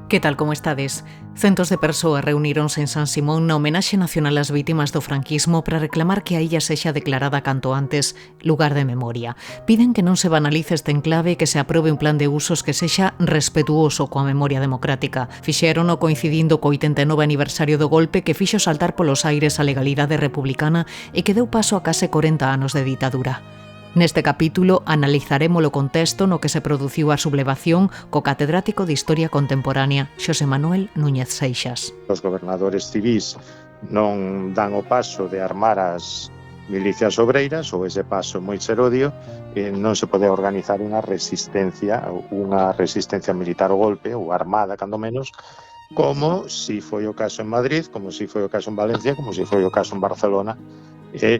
Que tal, como estades? Centos de persoas reuníronse en San Simón na homenaxe nacional ás vítimas do franquismo para reclamar que a illa sexa declarada canto antes lugar de memoria. Piden que non se banalice este enclave e que se aprobe un plan de usos que sexa respetuoso coa memoria democrática. Fixérono coincidindo co 89 aniversario do golpe que fixo saltar polos aires a legalidade republicana e que deu paso a case 40 anos de ditadura. Neste capítulo analizaremos o contexto no que se produciu a sublevación co catedrático de Historia Contemporánea Xosé Manuel Núñez Seixas. Os gobernadores civís non dan o paso de armar as milicias obreiras, ou ese paso moi serodio, non se pode organizar unha resistencia militar ao golpe, ou armada, cando menos, como si foi o caso en Madrid, como si foi o caso en Valencia, como si foi o caso en Barcelona, e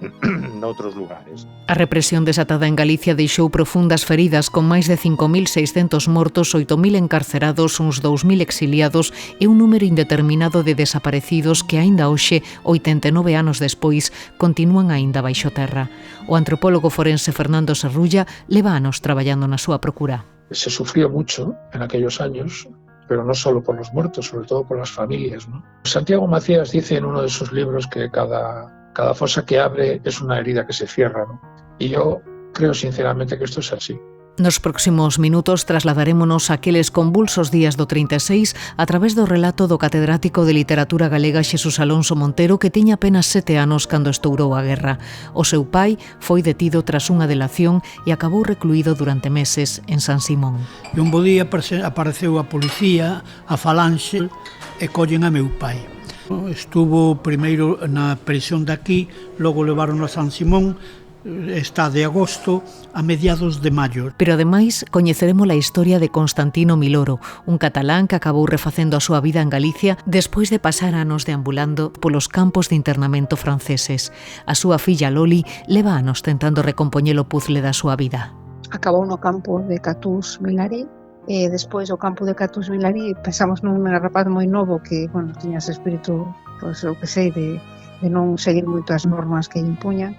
noutros lugares. A represión desatada en Galicia deixou profundas feridas con máis de 5.600 mortos, 8.000 encarcerados, uns 2.000 exiliados e un número indeterminado de desaparecidos que aínda hoxe, 89 anos despois, continúan aínda baixo terra. O antropólogo forense Fernando Serrulla leva anos traballando na súa procura. Se sufrió mucho en aquellos años, pero no solo por los muertos, sobre todo por las familias, ¿no? Santiago Macías dice en uno de sus libros que cada fosa que abre es una herida que se cierra, ¿no? Y yo creo sinceramente que esto es así. Nos próximos minutos trasladarémonos a aqueles convulsos días do 36 a través do relato do catedrático de Literatura Galega Xesús Alonso Montero, que tiña apenas 7 anos cando estourou a guerra. O seu pai foi detido tras unha delación e acabou recluído durante meses en San Simón. E un bo día apareceu a policía, a falanxe, e collen a meu pai. Estuvo primeiro na prisión de aquí, logo levaron a San Simón, está de agosto a mediados de maio. Pero ademais coñeceremos a historia de Constantino Miloro, un catalán que acabou refacendo a súa vida en Galicia despois de pasar anos deambulando polos campos de internamento franceses. A súa filla Loli leva anos tentando recompoñer o puzzle da súa vida. Acabou no campo de Catús Vilarí, e despois o campo de Catús Vilarí pensamos nun rapaz moi novo que, tiña ese espírito, o que sei, de non seguir moito as normas que impuñan.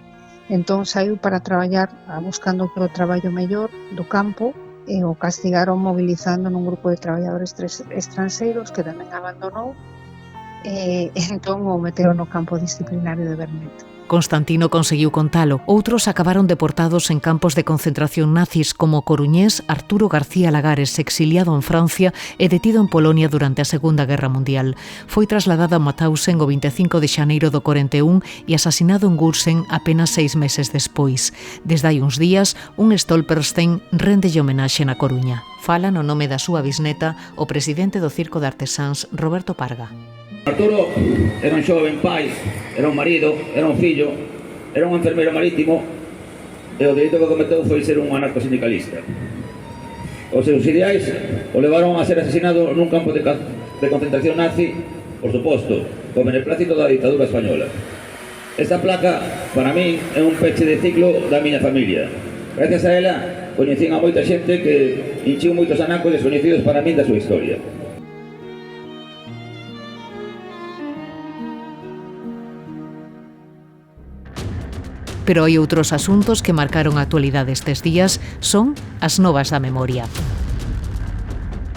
Entón saiu para traballar buscando o traballo mellor do campo e o castigaron mobilizando nun grupo de traballadores estranxeiros que tamén abandonou e entón o meteron no campo disciplinario de Bernet. Constantino conseguiu contalo. Outros acabaron deportados en campos de concentración nazis como o coruñés Arturo García Lagares, exiliado en Francia e detido en Polonia durante a Segunda Guerra Mundial. Foi trasladado a Mauthausen o 25 de xaneiro do 41 e asasinado en Gürsen apenas 6 meses despois. Desde hai uns días, un Stolperstein rendelle homenaxe na Coruña. Fala no nome da súa bisneta o presidente do Circo de Artesáns, Roberto Parga. Arturo era un xoven pai, era un marido, era un fillo, era un enfermeiro marítimo e o delito que cometeu foi ser un anarcosindicalista. Os seus ideais o levaron a ser asesinado nun campo de concentración nazi, por suposto, co beneplácito da ditadura española. Esta placa, para min, é un peche de ciclo da miña familia. Gracias a ela, coñecín a moita xente que hinchiu moitos anacos descoñecidos para min da súa historia. Pero hai outros asuntos que marcaron a actualidade estes días, son as novas da memoria.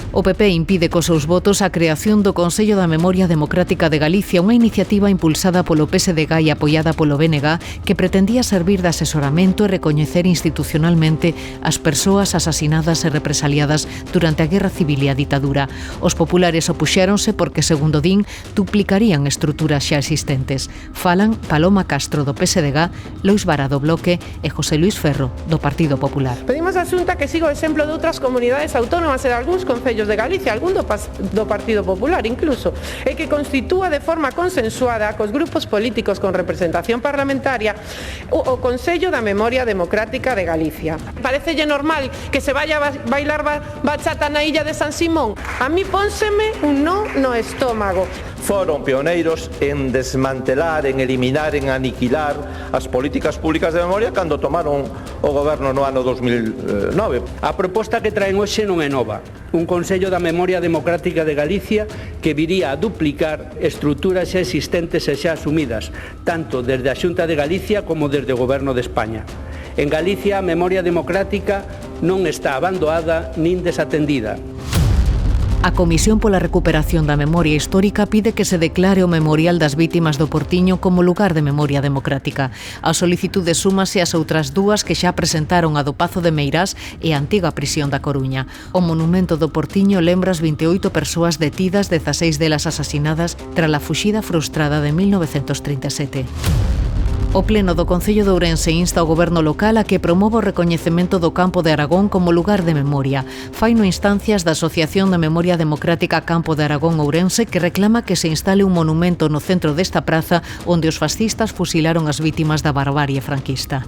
O PP impide cos seus votos a creación do Consello da Memoria Democrática de Galicia, unha iniciativa impulsada polo PSDG e apoiada polo BNG que pretendía servir de asesoramento e recoñecer institucionalmente as persoas asasinadas e represaliadas durante a Guerra Civil e a ditadura. Os populares opuxéronse porque, segundo din, duplicarían estruturas xa existentes. Falan Paloma Castro do PSDG, Lois Vara do Bloque e José Luis Ferro do Partido Popular. Pedimos a Xunta que siga o exemplo de outras comunidades autónomas e de algúns concellos de Galicia, algún do Partido Popular incluso, e que constitúa de forma consensuada cos grupos políticos con representación parlamentaria o Consello da Memoria Democrática de Galicia. Parecelle normal que se vaya a bailar bachata na illa de San Simón? A mí pónseme un no no estómago. Foron pioneiros en desmantelar, en eliminar, en aniquilar as políticas públicas de memoria cando tomaron o goberno no ano 2009. A proposta que traen hoxe non é nova. Un Consello da Memoria Democrática de Galicia que viría a duplicar estruturas xa existentes e xa asumidas, tanto desde a Xunta de Galicia como desde o Goberno de España. En Galicia a memoria democrática non está abandonada nin desatendida. A Comisión pola Recuperación da Memoria Histórica pide que se declare o Memorial das Vítimas do Portiño como lugar de memoria democrática. A solicitude súmase ás outras dúas que xa presentaron a do Pazo de Meirás e a antiga prisión da Coruña. O monumento do Portiño lembra as 28 persoas detidas, 16 delas asasinadas tras a fuxida frustrada de 1937. O Pleno do Concello de Ourense insta ao Goberno local a que promova o recoñecemento do Campo de Aragón como lugar de memoria. Faino instancias da Asociación de Memoria Democrática Campo de Aragón Ourense, que reclama que se instale un monumento no centro desta praza onde os fascistas fusilaron as vítimas da barbarie franquista.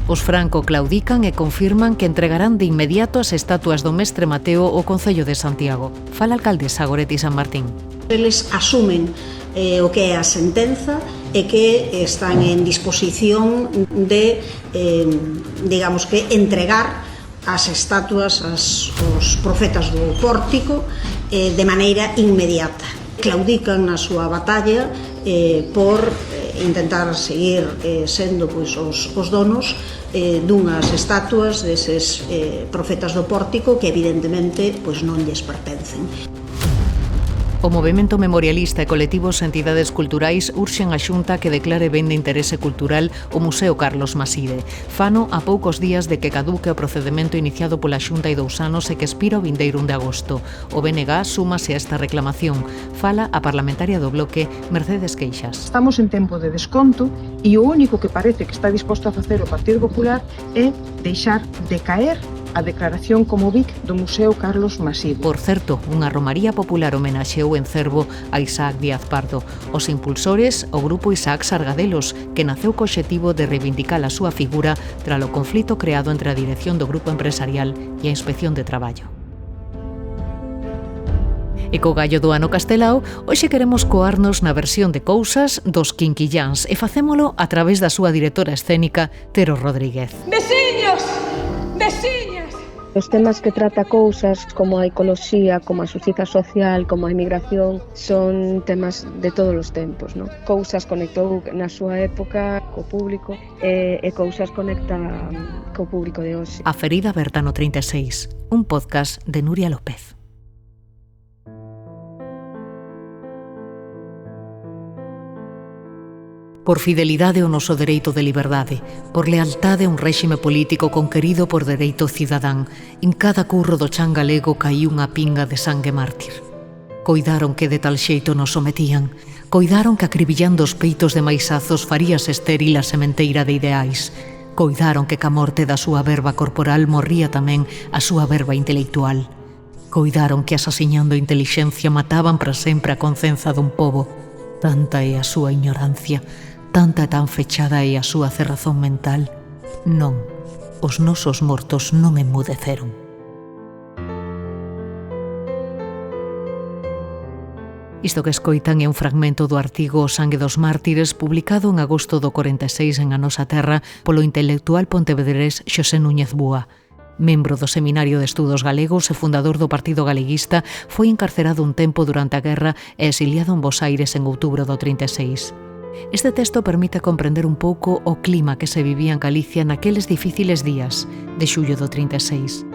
Os Franco claudican e confirman que entregarán de inmediato as estatuas do Mestre Mateo ao Concello de Santiago. Fala a alcaldesa Goretti San Martín. Eles asumen o que é a sentenza e que están en disposición de, digamos que, entregar as estatuas aos profetas do pórtico de maneira inmediata. Claudican na súa batalla por intentar seguir sendo pois, os donos dunhas estatuas deses profetas do pórtico que evidentemente pois, non lles pertencen. O movemento memorialista e colectivos e entidades culturais urxen a Xunta que declare ben de interese cultural o Museo Carlos Maside. Fano a poucos días de que caduque o procedemento iniciado pola Xunta hai 2 anos e que expira o 21 de agosto. O BNG súmase a esta reclamación. Fala a parlamentaria do Bloque, Mercedes Queixas. Estamos en tempo de desconto e o único que parece que está disposto a facer o Partido Popular é deixar de caer a declaración como BIC do Museo Carlos Maside. Por certo, unha romaría popular homenaxeou en Cervo a Isaac Díaz Pardo. Os impulsores, o grupo Isaac Sargadelos, que naceu co obxectivo de reivindicar a súa figura tras o conflito creado entre a dirección do grupo empresarial e a Inspección de Traballo. E co gallo do ano castelao, hoxe queremos coarnos na versión de cousas dos Quinquilláns e facémolo a través da súa directora escénica, Tero Rodríguez. Veciños! Veciñas! Os temas que trata cousas como a ecoloxía, como a xustiza social, como a inmigración, son temas de todos os tempos, non? Cousas conectou na súa época co público e cousas conecta co público de hoxe. A ferida aberta no 36, un podcast de Nuria López. Por fidelidade ao noso dereito de liberdade, por lealtade a un réxime político conquerido por dereito cidadán, en cada curro do chan galego caí unha pinga de sangue mártir. Coidaron que de tal xeito nos sometían, coidaron que acribillando os peitos de maisazos faríase estéril a sementeira de ideais, coidaron que ca morte da súa verba corporal morría tamén a súa verba intelectual, coidaron que asasiñando intelixencia mataban para sempre a concenza dun pobo. Tanta é a súa ignorancia, tanta e tan fechada é a súa cerrazón mental. Non, os nosos mortos non enmudeceron. Isto que escoitan é un fragmento do artigo O sangue dos mártires, publicado en agosto do 46 en A Nosa Terra polo intelectual pontevedrés Xosé Núñez Búa. Membro do Seminario de Estudos Galegos e fundador do Partido Galeguista, foi encarcerado un tempo durante a guerra e exiliado en Bos Aires en outubro do 36. Este texto permite comprender un pouco o clima que se vivía en Galicia naqueles difíciles días de xullo do 36.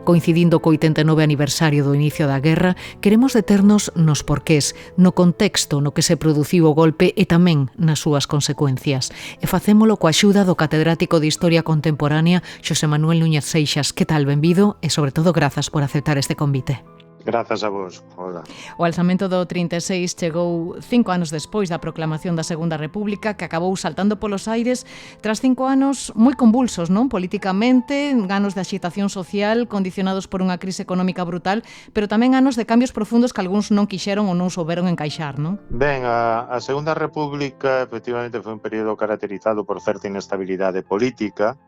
Coincidindo co 89 aniversario do inicio da guerra, queremos deternos nos porqués, no contexto no que se produciu o golpe e tamén nas súas consecuencias. E facémolo coa axuda do catedrático de Historia Contemporánea, Xosé Manuel Núñez Seixas. Que tal, benvido e, sobre todo, grazas por aceptar este convite. Grazas a vos, Olga. O alzamento do 36 chegou 5 anos despois da proclamación da Segunda República, que acabou saltando polos aires tras 5 anos moi convulsos, non? Políticamente, anos de axitación social condicionados por unha crise económica brutal, pero tamén anos de cambios profundos que algúns non quixeron ou non souberon encaixar, non? Ben, a Segunda República efectivamente foi un período caracterizado por certa inestabilidade política,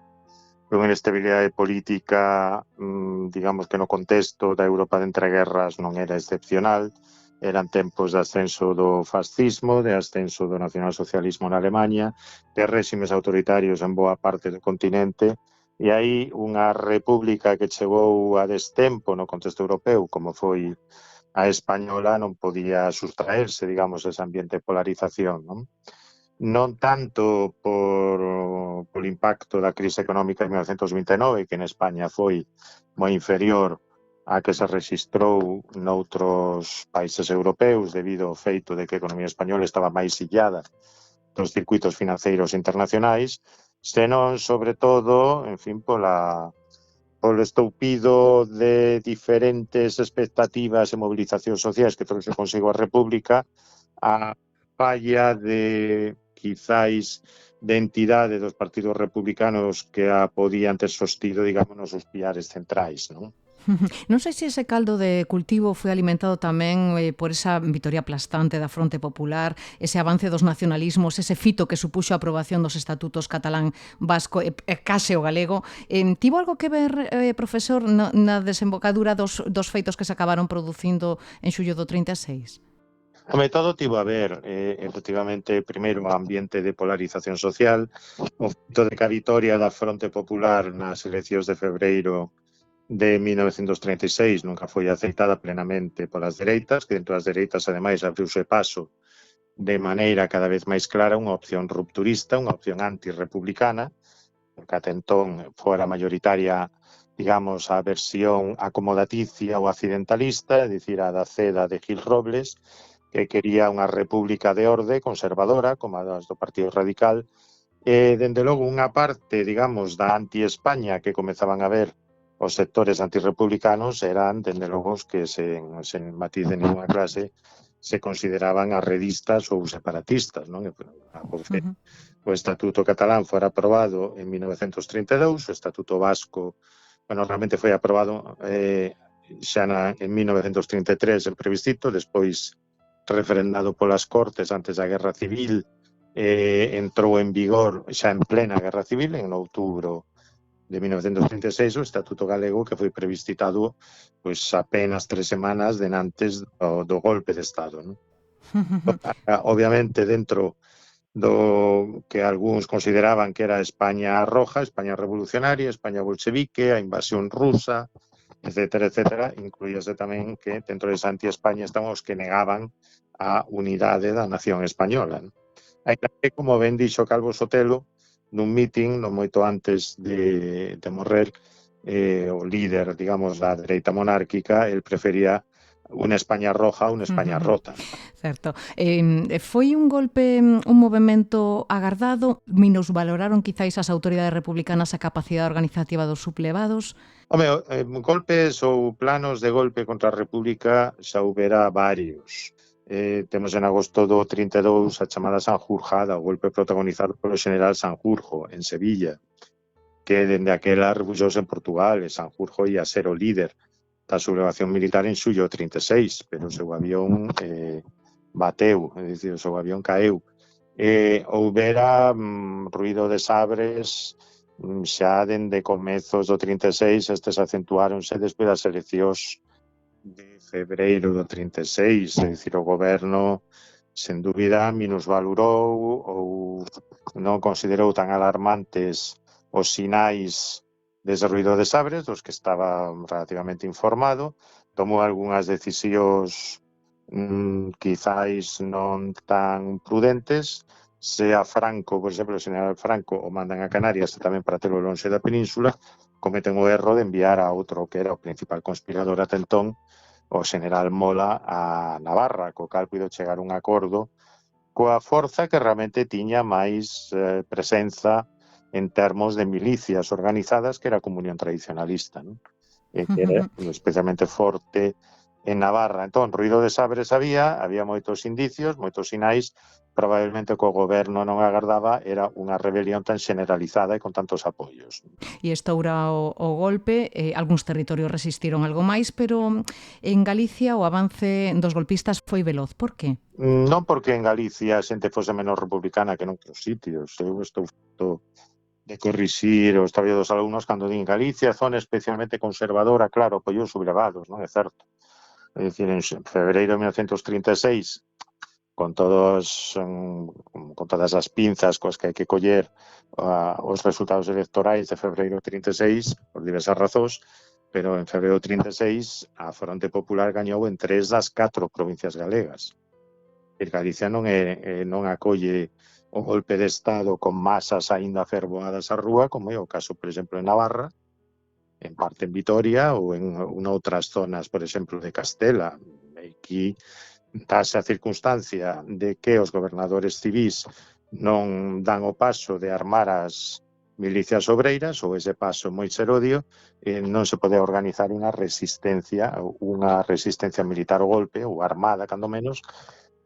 unha inestabilidade política, digamos que no contexto da Europa de entreguerras non era excepcional. Eran tempos de ascenso do fascismo, de ascenso do nacionalsocialismo na Alemanha, de réximes autoritarios en boa parte do continente, e aí unha república que chegou a destempo no contexto europeu, como foi a española, non podía sustraerse, digamos, ese ambiente de polarización, non? Non tanto por impacto da crise económica de 1929, que en España foi moi inferior a que se registrou noutros países europeus debido ao feito de que a economía española estaba máis illada dos circuitos financeiros internacionais, senón, sobre todo, en fin, polo estoupido de diferentes expectativas e movilizacións sociais que trouxe consigo a República, a falla de, quizáis, de entidade dos partidos republicanos que a podían ter sostido, digamos, nos seus piares centrais, non? Non sei se ese caldo de cultivo foi alimentado tamén por esa vitoria aplastante da Fronte Popular, ese avance dos nacionalismos, ese fito que supuxo a aprobación dos estatutos catalán, vasco e case o galego. Tivo algo que ver, profesor, na desembocadura dos feitos que se acabaron producindo en xullo do 36? Home, todo tivo a ver, efectivamente, primeiro o ambiente de polarización social, o feito de que a vitoria da Fronte Popular nas eleccións de febreiro de 1936 nunca foi aceitada plenamente polas dereitas, que dentro das dereitas, ademais, abriuse paso de maneira cada vez máis clara unha opción rupturista, unha opción antirrepublicana, que ate entón fora mayoritaria, digamos, a versión acomodaticia ou accidentalista, é dicir, a da CEDA de Gil Robles, que quería unha república de orde conservadora, como a do Partido Radical, e, dende logo, unha parte, digamos, da anti-España que comezaban a ver os sectores antirrepublicanos eran, dende logo, os que sen matiz de ninguna clase se consideraban arredistas ou separatistas, non? O Estatuto Catalán fora aprobado en 1932, o Estatuto Vasco, bueno, realmente foi aprobado xa en 1933 en plebiscito, despois referendado polas Cortes antes da Guerra Civil, entrou en vigor xa en plena Guerra Civil, en outubro de 1936, o Estatuto Galego, que foi plebiscitado pois apenas 3 semanas denantes do golpe de Estado, non? Obviamente, dentro do que algúns consideraban que era España roja, España revolucionaria, España bolchevique, a invasión rusa, etcétera, etcétera, incluíase tamén que dentro de esa anti-España estaban os que negaban a unidade da nación española, non? Ainda que, como ben dixo Calvo Sotelo, nun meeting, non moito antes de morrer, o líder, digamos, da dereita monárquica, el prefería unha España roja a unha España rota. Certo. Foi un golpe, un movimento agardado? Minusvaloraron quizáis as autoridades republicanas a capacidade organizativa dos sublevados? Home, golpes ou planos de golpe contra a República xa houbera varios. Temos en agosto do 32 a chamada Sanjurjada, o golpe protagonizado polo general Sanjurjo en Sevilla, que dende aquela refuxouse en Portugal, e Sanjurjo ia ser o líder da sublevación militar en xullo 36, pero o seu avión bateu, é dicir, o seu avión caeu. Houbera ruido de sabres xa dende comezos do 36, estes acentuáronse despois das eleccións de febreiro do 36, é dicir, o goberno, sen dúbida, minusvalorou ou non considerou tan alarmantes os sinais dese ruido de sabres, dos que estaba relativamente informado, tomou algunhas decisións quizáis non tan prudentes, se a Franco, por exemplo, o general Franco o mandan a Canarias e tamén para telo lonxe da península, cometen o erro de enviar a outro que era o principal conspirador ata entón, o general Mola, a Navarra, co cal puido chegar un acordo coa forza que realmente tiña máis presenza en termos de milicias organizadas, que era a Comunión Tradicionalista, non? Que era especialmente forte en Navarra. Entón, ruido de sabres había moitos indicios, moitos sinais, probablemente que o goberno non agardaba era unha rebelión tan generalizada e con tantos apoios. E estoura o golpe, algúns territorios resistiron algo máis, pero en Galicia o avance dos golpistas foi veloz. Por que? Non porque en Galicia a xente fose menos republicana que en outros sitios. Eu estou de corrixir os traballos dos alumnos cando din Galicia, zona especialmente conservadora, claro, apoiou os sublevados, non é certo? É dicir, en febreiro de 1936, con todas as pinzas coas que hai que coller os resultados electorais de febreiro de 36, por diversas razóns, pero en febreiro de 36 a Fronte Popular gañou en 3 das 4 provincias galegas. Galicia non acolle o golpe de Estado con masas aínda fervoadas á rúa, como é o caso, por exemplo, en Navarra, en parte en Vitoria ou en outras zonas, por exemplo, de Castela. Aquí dáse a circunstancia de que os gobernadores civís non dan o paso de armar as milicias obreiras, ou ese paso moi serodio, non se pode organizar unha resistencia militar ao golpe, ou armada, cando menos,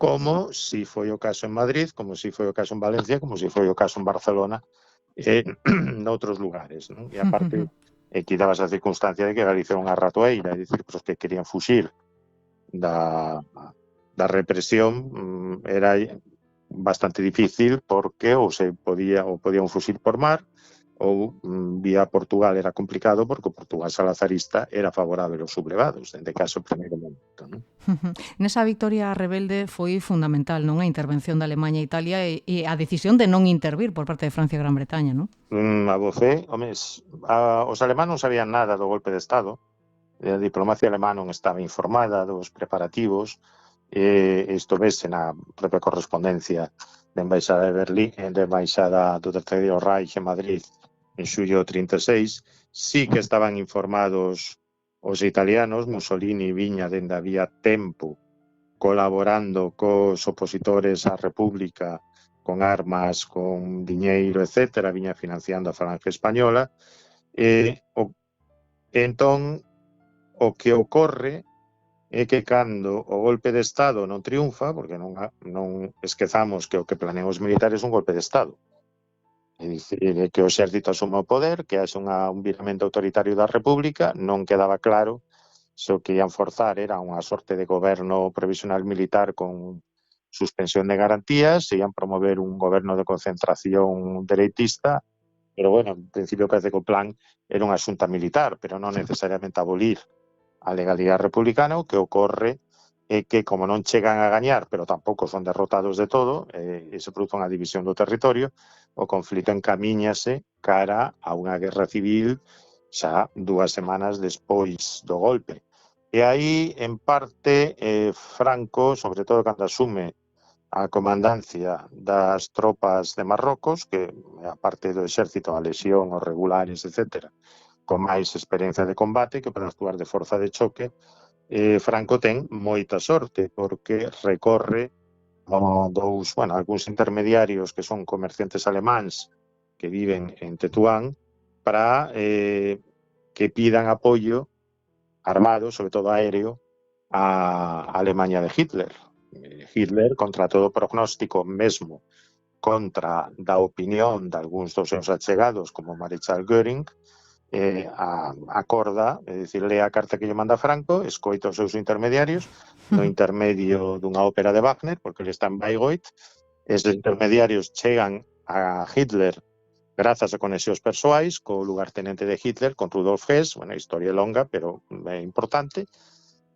como si foi o caso en Madrid, como si foi o caso en Valencia, como si foi o caso en Barcelona, noutros lugares, non? E aparte, aquí dabas a circunstancia de que Galicia era unha ratoeira, é dicir, os que querían fuxir da represión era bastante difícil porque ou podían fuxir por mar ou vía Portugal era complicado porque o Portugal salazarista era favorable aos sublevados, dende caso o primeiro momento, non? Nesa victoria rebelde foi fundamental, non, a intervención da Alemanha e Italia e a decisión de non intervir por parte de Francia e Gran Bretaña, non? A voce, os alemán non sabían nada do golpe de Estado, a diplomacia alemán non estaba informada dos preparativos, isto vese na propia correspondencia da Embaixada de Berlín, da Embaixada do Terceiro Reich en Madrid en xullo 36, sí que estaban informados os italianos. Mussolini viña dende había tempo colaborando cos opositores á República con armas, con diñeiro, etc. Viña financiando a Falange Española. Entón, o que ocorre é que cando o golpe de Estado non triunfa, porque non esquezamos que o que planean os militares é un golpe de Estado, é dicir, que o exército asuma o poder, que haxe un viramento autoritario da República, non quedaba claro se o que ian forzar era unha sorte de goberno provisional militar con suspensión de garantías, se ian promover un goberno de concentración dereitista, pero bueno, en principio parece que o plan era unha xunta militar, pero non necesariamente abolir a legalidade republicana. O que ocorre é que, como non chegan a gañar, pero tampouco son derrotados de todo, e se produce unha división do territorio, o conflito encamíñase cara a unha guerra civil xa 2 semanas despois do golpe. E aí, en parte, Franco, sobre todo cando asume a comandancia das tropas de Marrocos, que a parte do exército, a lexión, os regulares, etc., con máis experiencia de combate que para actuar de forza de choque, Franco ten moita sorte porque recorre algúns intermediarios que son comerciantes alemáns que viven en Tetuán para que pidan apoio armado, sobre todo aéreo, a Alemanha de Hitler. Hitler, contra todo prognóstico, mesmo contra da opinión de algúns dos seus achegados, como Marechal Göring, acorda, é dicir, lea a carta que lle manda Franco, escoita os seus intermediarios, no intermedio dunha ópera de Wagner, porque ele está en Bayreuth. Esos intermediarios chegan a Hitler grazas a conexións persoais co lugartenente de Hitler, con Rudolf Hess, a historia é longa, pero é importante,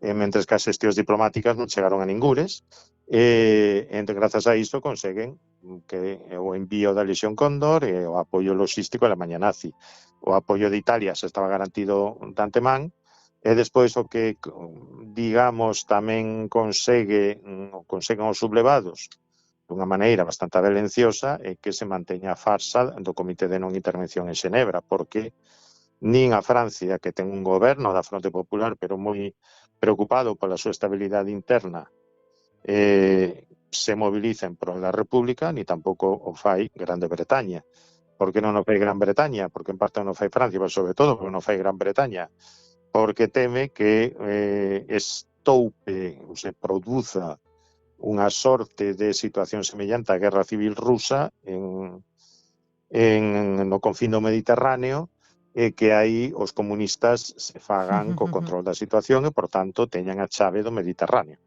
mentres que as xestións diplomáticas non chegaron a ningures, grazas a isto conseguen que o envío da Lexión Cóndor e o apoio logístico da Alemanha nazi. O apoio de Italia se estaba garantido de antemán, e despois o que, digamos, tamén conseguen os sublevados dunha maneira bastante valenciosa é que se manteña a farsa do Comité de Non Intervención en Xenebra, porque nin a Francia, que ten un goberno da Fronte Popular, pero moi preocupado pola súa estabilidade interna, se moviliza en pro da República, ni tampouco o fai Grande Bretaña. Por que non o fai Gran Bretaña? Porque en parte non o fai Francia, pero sobre todo porque non o fai Gran Bretaña, porque teme que estoupe ou se produza unha sorte de situación semellante á Guerra Civil Rusa no confín do Mediterráneo, e que aí os comunistas se fagan co control da situación e, por tanto, teñan a chave do Mediterráneo.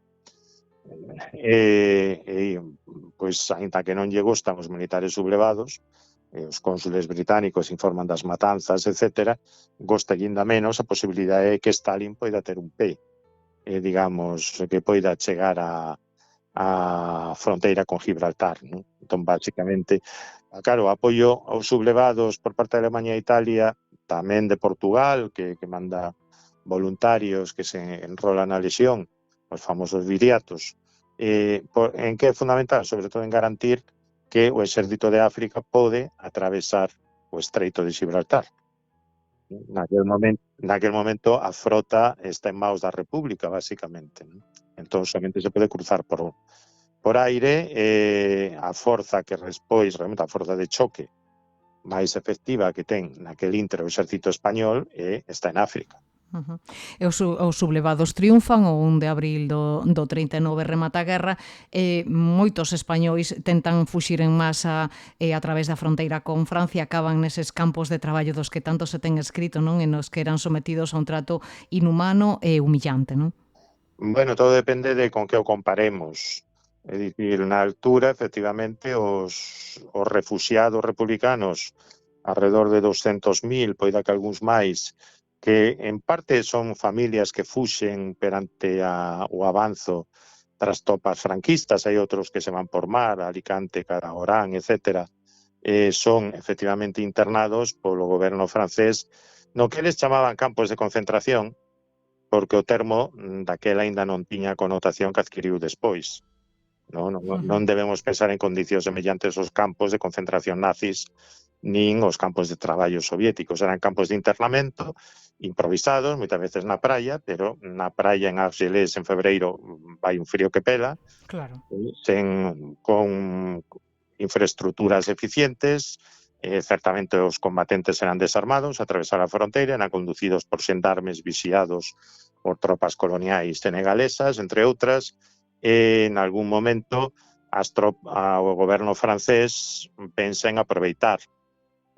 Pois, ainda que non lle gustan os militares sublevados, os cónsules británicos informan das matanzas, etc., gosta ainda menos a posibilidade de que Stalin poida ter un pé, digamos, que poida chegar a fronteira con Gibraltar, non? Entón, basicamente, claro, apoio aos sublevados por parte da Alemanha e Italia, tamén de Portugal, que manda voluntarios que se enrolan na Lexión, os famosos viriatos. En que é fundamental? Sobre todo en garantir que o exército de África pode atravesar o Estreito de Gibraltar. Naquel momento a frota está en maus da República, basicamente, non? Entón, somente se pode cruzar por aire. A forza que despois, realmente a forza de choque máis efectiva que ten naquel intre o exército español está en África. E os sublevados triunfan, o 1 de abril do 39 remata a guerra, e moitos españois tentan fuxir en masa a través da fronteira con Francia, acaban neses campos de traballo dos que tanto se ten escrito, non? En os que eran sometidos a un trato inhumano e humillante, non? Bueno, todo depende de con que o comparemos. É dicir, na altura, efectivamente, os refuxiados republicanos, alrededor de 200.000, poida que algúns máis, que en parte son familias que fuxen perante o avanzo tras tropas franquistas, hai outros que se van por mar, Alicante, cara a Orán, etc. Son efectivamente internados polo goberno francés no que eles chamaban campos de concentración, porque o termo daquela aínda non tiña a connotación que adquiriu despois. Non debemos pensar en condicións semellantes aos campos de concentración nazis nin os campos de traballo soviéticos. Eran campos de internamento improvisados, moitas veces na praia, pero na praia en Argelès en febreiro vai un frío que pela, claro, con infraestructuras eficientes. Certamente os combatentes eran desarmados, atravesar a fronteira, eran conducidos por xendarmes vixiados por tropas coloniais senegalesas, entre outras. En algún momento o goberno francés pensa en aproveitar,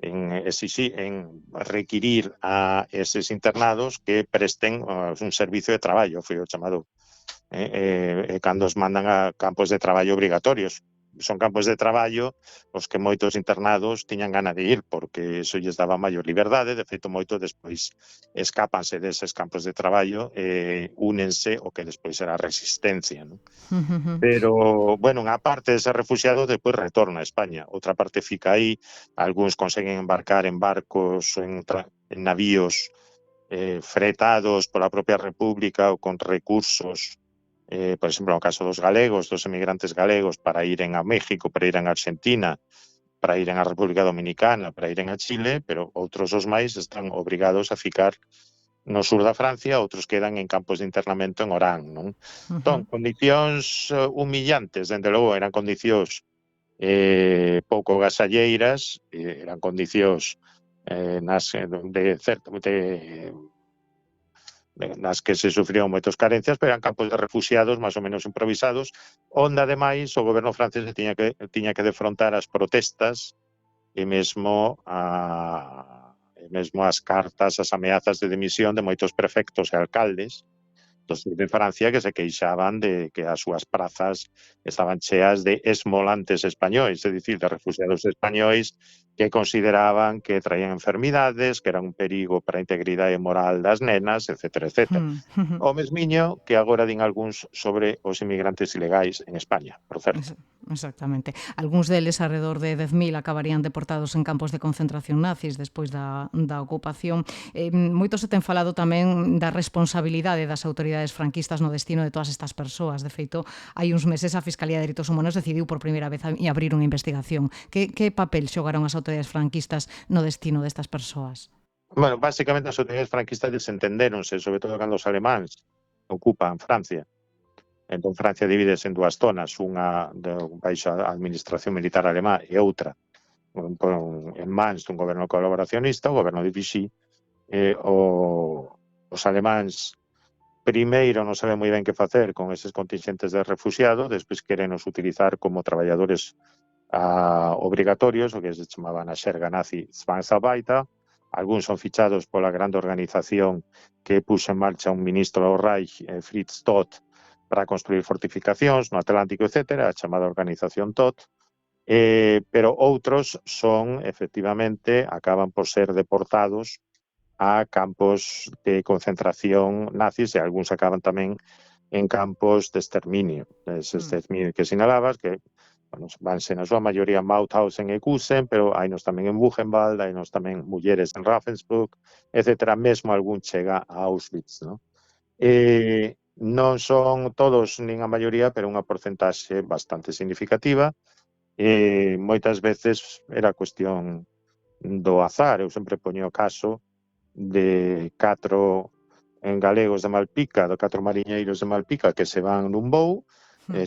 en requirir a eses internados que presten un servicio de traballo, foi o chamado, cando os mandan a campos de traballo obrigatorios. Son campos de traballo os que moitos internados tiñan gana de ir, porque iso lles daba maior liberdade. De feito, moito despois escápanse deses campos de traballo, únense o que despois era a resistencia, non? Pero, bueno, unha parte dese refuxiado despois retorna a España, outra parte fica aí, algúns conseguen embarcar en barcos, en navíos fretados pola propia República ou con recursos, por exemplo, no caso dos galegos, dos emigrantes galegos, para iren a México, para iren a Argentina, para iren a República Dominicana, para iren a Chile, pero outros os máis están obrigados a ficar no sur da Francia, outros quedan en campos de internamento en Orán, non? Entón, condicións humillantes, dende logo, eran condicións pouco gasalleiras, eran condicións nas que se sufrían moitas carencias, pero eran campos de refuxiados máis ou menos improvisados, onde ademais o goberno francés tiña que defrontar as protestas e mesmo as cartas, as ameazas de dimisión de moitos prefectos e alcaldes do sur de Francia que se queixaban de que as súas prazas estaban cheas de esmolantes españois, é dicir, de refugiados españois que consideraban que traían enfermidades, que eran un perigo para a integridade moral das nenas, etc. O mesmiño que agora din algúns sobre os inmigrantes ilegais en España, por certo. Exactamente. Algúns deles, alrededor de 10.000, acabarían deportados en campos de concentración nazis despois da ocupación. Moito se ten falado tamén da responsabilidade das autoridades franquistas no destino de todas estas persoas. De feito, hai uns meses a Fiscalía de Dereitos Humanos decidiu por primeira vez abrir unha investigación. Que papel xogaron as autoridades franquistas no destino destas persoas? Bueno, básicamente as autoridades franquistas desentendéronse, sobre todo cando os alemáns ocupan Francia. Entón, Francia divídese en dúas zonas, unha baixo a administración militar alemá e outra en mans dun goberno colaboracionista, o goberno de Vichy. Os alemáns primeiro non saben moi ben que facer con eses contingentes de refuxiados, despois querenos utilizar como traballadores obrigatorios, o que se chamaban a xerga nazi Zwangsarbeiter. Algúns son fichados pola grande organización que puxo en marcha un ministro do Reich, Fritz Todt, para construir fortificacións no Atlántico, etc., a chamada organización Todt, pero outros son, efectivamente, acaban por ser deportados a campos de concentración nazis e algúns acaban tamén en campos de exterminio. Eses exterminio que sinalabas, que vanse na súa maioría Mauthausen e Kusen, pero hainos tamén en Buchenwald, hainos tamén mulleres en Ravensbrück, etc. Mesmo algún chega a Auschwitz, non? Non son todos, nin a maioría, pero unha porcentaxe bastante significativa. Moitas veces era cuestión do azar. Eu sempre poño o caso de 4 galegos de Malpica, de 4 mariñeiros de Malpica que se van nun voo,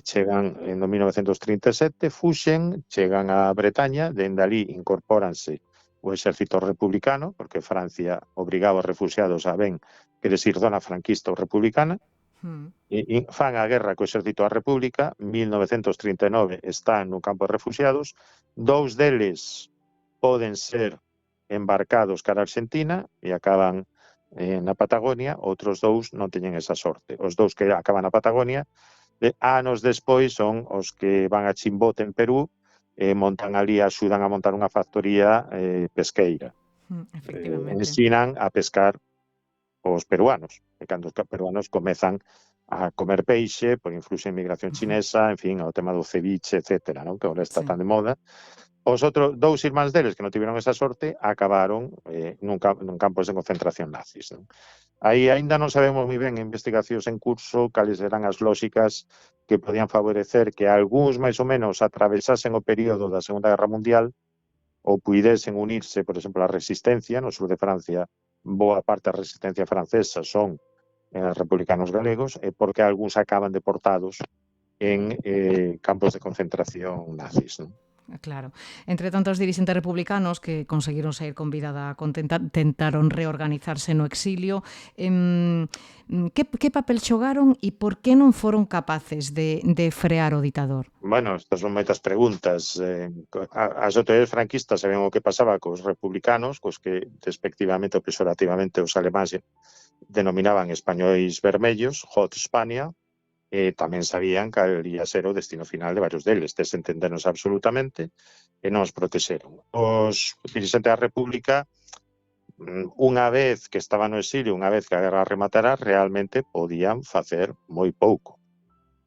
chegan en 1937, fuxen, chegan a Bretaña, dende ali incorpóranse o exército republicano, porque Francia obrigaba os refugiados a ben queres ir zona franquista ou republicana, e fan a guerra co exército da República. 1939 están no campo de refugiados, 2 deles poden ser embarcados cara a Argentina e acaban na Patagonia, outros 2 non teñen esa sorte. Os 2 que acaban na Patagonia, anos despois son os que van a Chimbote en Perú e montan ali, axudan a montar unha factoría pesqueira. Ensinan a pescar os peruanos, e cando os peruanos comezan a comer peixe por influxo de inmigración chinesa, en fin, o tema do ceviche, etcétera, non? Que agora está tan de moda. Os outros 2 irmáns deles que non tiveron esa sorte acabaron nun campos de concentración nazis, non? Aí aínda non sabemos moi ben en investigacións en curso cales eran as lóxicas que podían favorecer que algúns máis ou menos atravesasen o período da Segunda Guerra Mundial ou puidesen unirse, por exemplo, a resistencia no sur de Francia. Boa parte da resistencia francesa son republicanos galegos, e porque algúns acaban deportados en campos de concentración nazis, non? Claro. Entre tanto, os dirixentes republicanos que conseguiron sair con vida da contenta tentaron reorganizarse no exilio. Que papel xogaron e por que non foron capaces de frear o ditador? Bueno, estas son moitas preguntas. As autoridades franquistas sabían o que pasaba cos republicanos, cos que despectivamente ou pejorativamente os alemáns denominaban españois vermellos, Hot Spania, e tamén sabían que iría ser o destino final de varios deles, desentendernos absolutamente e non os protexeron. Os dirixentes da República, unha vez que estaban no exilio, unha vez que a guerra rematara, realmente podían facer moi pouco.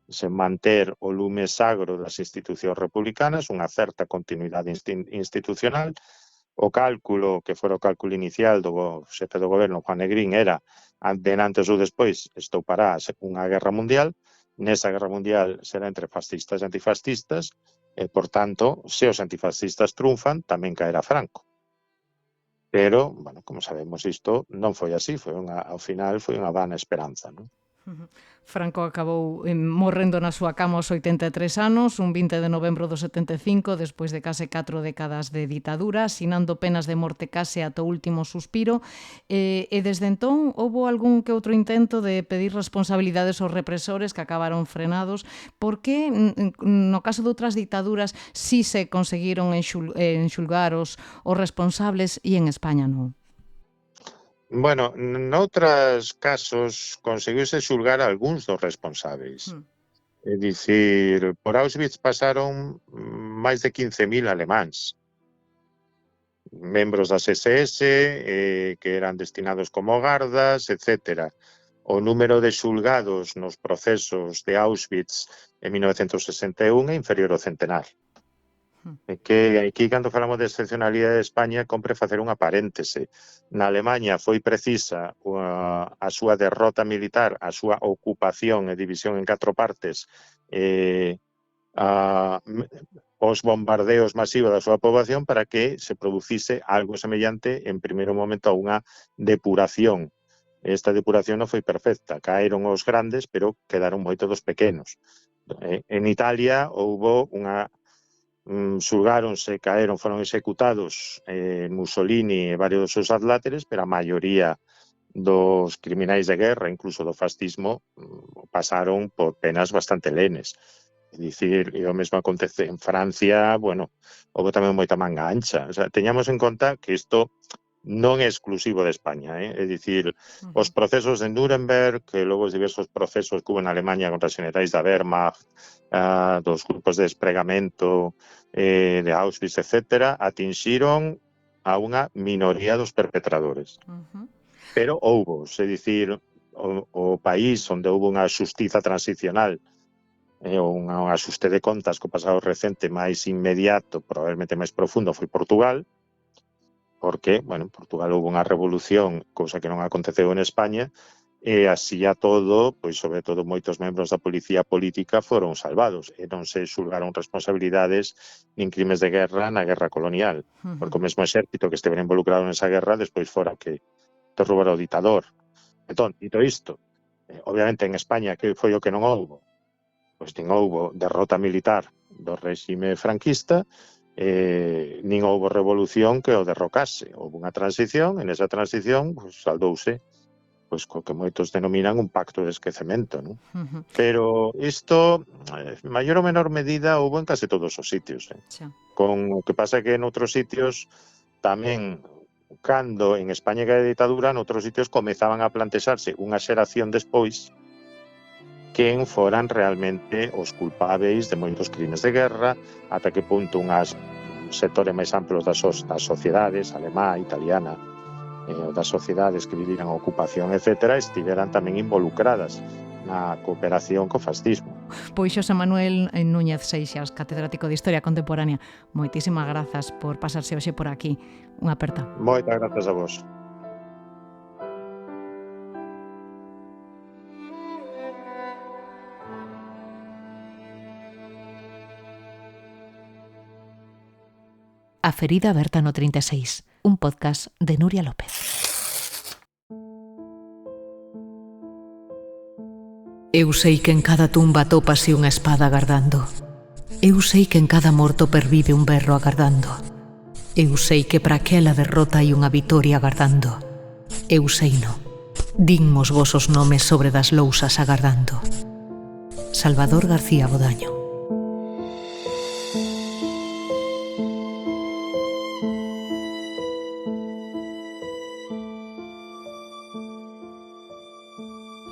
Se manter o lume sagro das institucións republicanas, unha certa continuidade institucional. O cálculo, que fora o cálculo inicial do xefe do goberno, Juan Negrín, era antes ou despois estoupará unha guerra mundial. Nesa guerra mundial será entre fascistas e antifascistas, e, por tanto, se os antifascistas triunfan, tamén caerá Franco. Pero, bueno, como sabemos, isto non foi así, ao final foi unha vana esperanza, non? Franco acabou morrendo na súa cama aos 83 anos, un 20 de novembro do 75, despois de case 4 décadas de ditadura, asinando penas de morte case ata o último suspiro, e desde entón houbo algún que outro intento de pedir responsabilidades aos represores que acabaron frenados. Por que, no caso de outras ditaduras, si se conseguiron enxulgar os responsables e en España non? Bueno, noutros casos conseguiuse xulgar algúns dos responsáveis. É dicir, por Auschwitz pasaron máis de 15.000 alemáns, membros das SS, que eran destinados como gardas, etc. O número de xulgados nos procesos de Auschwitz en 1961 é inferior ao centenar. Que aquí, cando falamos de excepcionalidade de España, compre facer unha paréntese. Na Alemanha foi precisa a súa derrota militar, a súa ocupación e división en 4 partes, os bombardeos masivos da súa poboación para que se producise algo semellante en primeiro momento a unha depuración. Esta depuración non foi perfecta, caeron os grandes, pero quedaron moito dos pequenos. En Italia houbo unha xulgáronse, caeron, foron executados Mussolini e varios dos seus adláteres, pero a maioría dos criminais de guerra, incluso do fascismo, pasaron por penas bastante lenes. É dicir, e o mesmo acontece en Francia, bueno, houve tamén moita manga ancha. O sea, teñamos en conta que isto non é exclusivo de España, é dicir, os procesos de Nuremberg, que logo os diversos procesos que hubo en Alemanha contra os xenerais da Wehrmacht, dos grupos de despregamento de Auschwitz, etc., atinxiron a unha minoría dos perpetradores. Pero houbo, é dicir, o país onde houve unha xustiza transicional, un axuste de contas co pasado recente máis inmediato, probablemente máis profundo, foi Portugal, porque, bueno, en Portugal houve unha revolución, cousa que non aconteceu en España, e así a todo, pois sobre todo moitos membros da policía política foron salvados e non se xulgaron responsabilidades nin crimes de guerra na guerra colonial, porque o mesmo exército que estivera involucrado nesa guerra despois fora que derrubar o ditador. Entón, dito isto, obviamente en España que foi o que non houbo, pois nin houbo derrota militar do réxime franquista, nin houbo revolución que o derrocase. Houve unha transición, en esa transición pues, saldouse pois, co que moitos denominan un pacto de esquecemento, non? Pero isto, en maior ou menor medida, houve en case todos os sitios. Con o que pasa que en outros sitios tamén, cando en España que hai ditadura, en outros sitios comezaban a plantexarse unha xeración despois quen foran realmente os culpáveis de moitos crimes de guerra, ata que punto unhas sectores máis amplos das sociedades, alemá, italiana, das sociedades que viviran a ocupación, etc., estiveran tamén involucradas na cooperación co fascismo. Pois Xosé Manuel Núñez Seixas, catedrático de Historia Contemporánea, moitísimas grazas por pasarse hoxe por aquí. Unha aperta. Moitas grazas a vos. A ferida aberta no 36, un podcast de Nuria López. Eu sei que en cada tumba tópase unha espada agardando. Eu sei que en cada morto pervive un berro agardando. Eu sei que para aquela derrota hai unha vitoria agardando. Eu sei no. Dinmos vosos nomes sobre das lousas agardando. Salvador García Bodaño.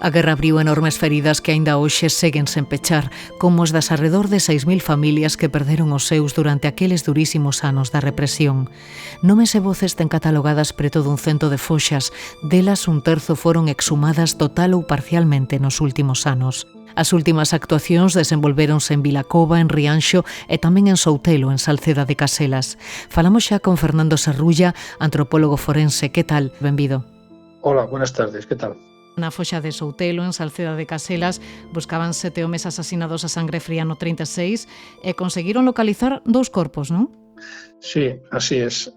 A guerra abriu enormes feridas que aínda hoxe seguen sen pechar, como os das arredor de 6.000 familias que perderon os seus durante aqueles durísimos anos da represión. Nomes e voces ten catalogadas preto dun 100 de foxas, delas un terzo foron exhumadas total ou parcialmente nos últimos anos. As últimas actuacións desenvolvéronse en Vilacova, en Rianxo e tamén en Soutelo, en Salceda de Caselas. Falamos xa con Fernando Serrulla, antropólogo forense. Que tal? Benvido. Hola, buenas tardes. Que tal? Na foxa de Soutelo, en Salceda de Caselas, buscaban 7 homes asasinados a sangre fría no 36 e conseguiron localizar 2 corpos, non? Sí, así es.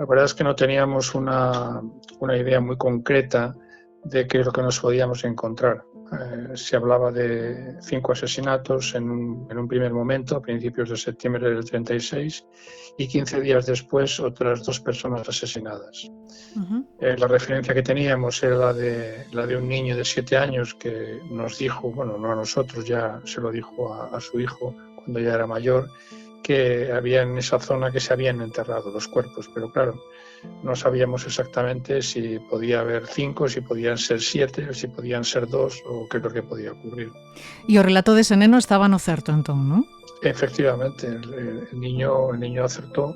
La verdad es que no teníamos una idea muy concreta de qué es lo que nos podíamos encontrar. Se hablaba de 5 asesinatos en un primer momento, a principios de septiembre del 36, y 15 días después otras 2 personas asesinadas. La referencia que teníamos era la de un niño de 7 años que nos dijo, bueno, no a nosotros, ya se lo dijo a su hijo cuando ya era mayor, que había en esa zona que se habían enterrado los cuerpos, pero claro, no sabíamos exactamente si podía haber 5, si podían ser 7, o si podían ser 2, o qué es lo que podía ocurrir. E o relato dese neno estaba no certo entón, non? Efectivamente, el niño acertó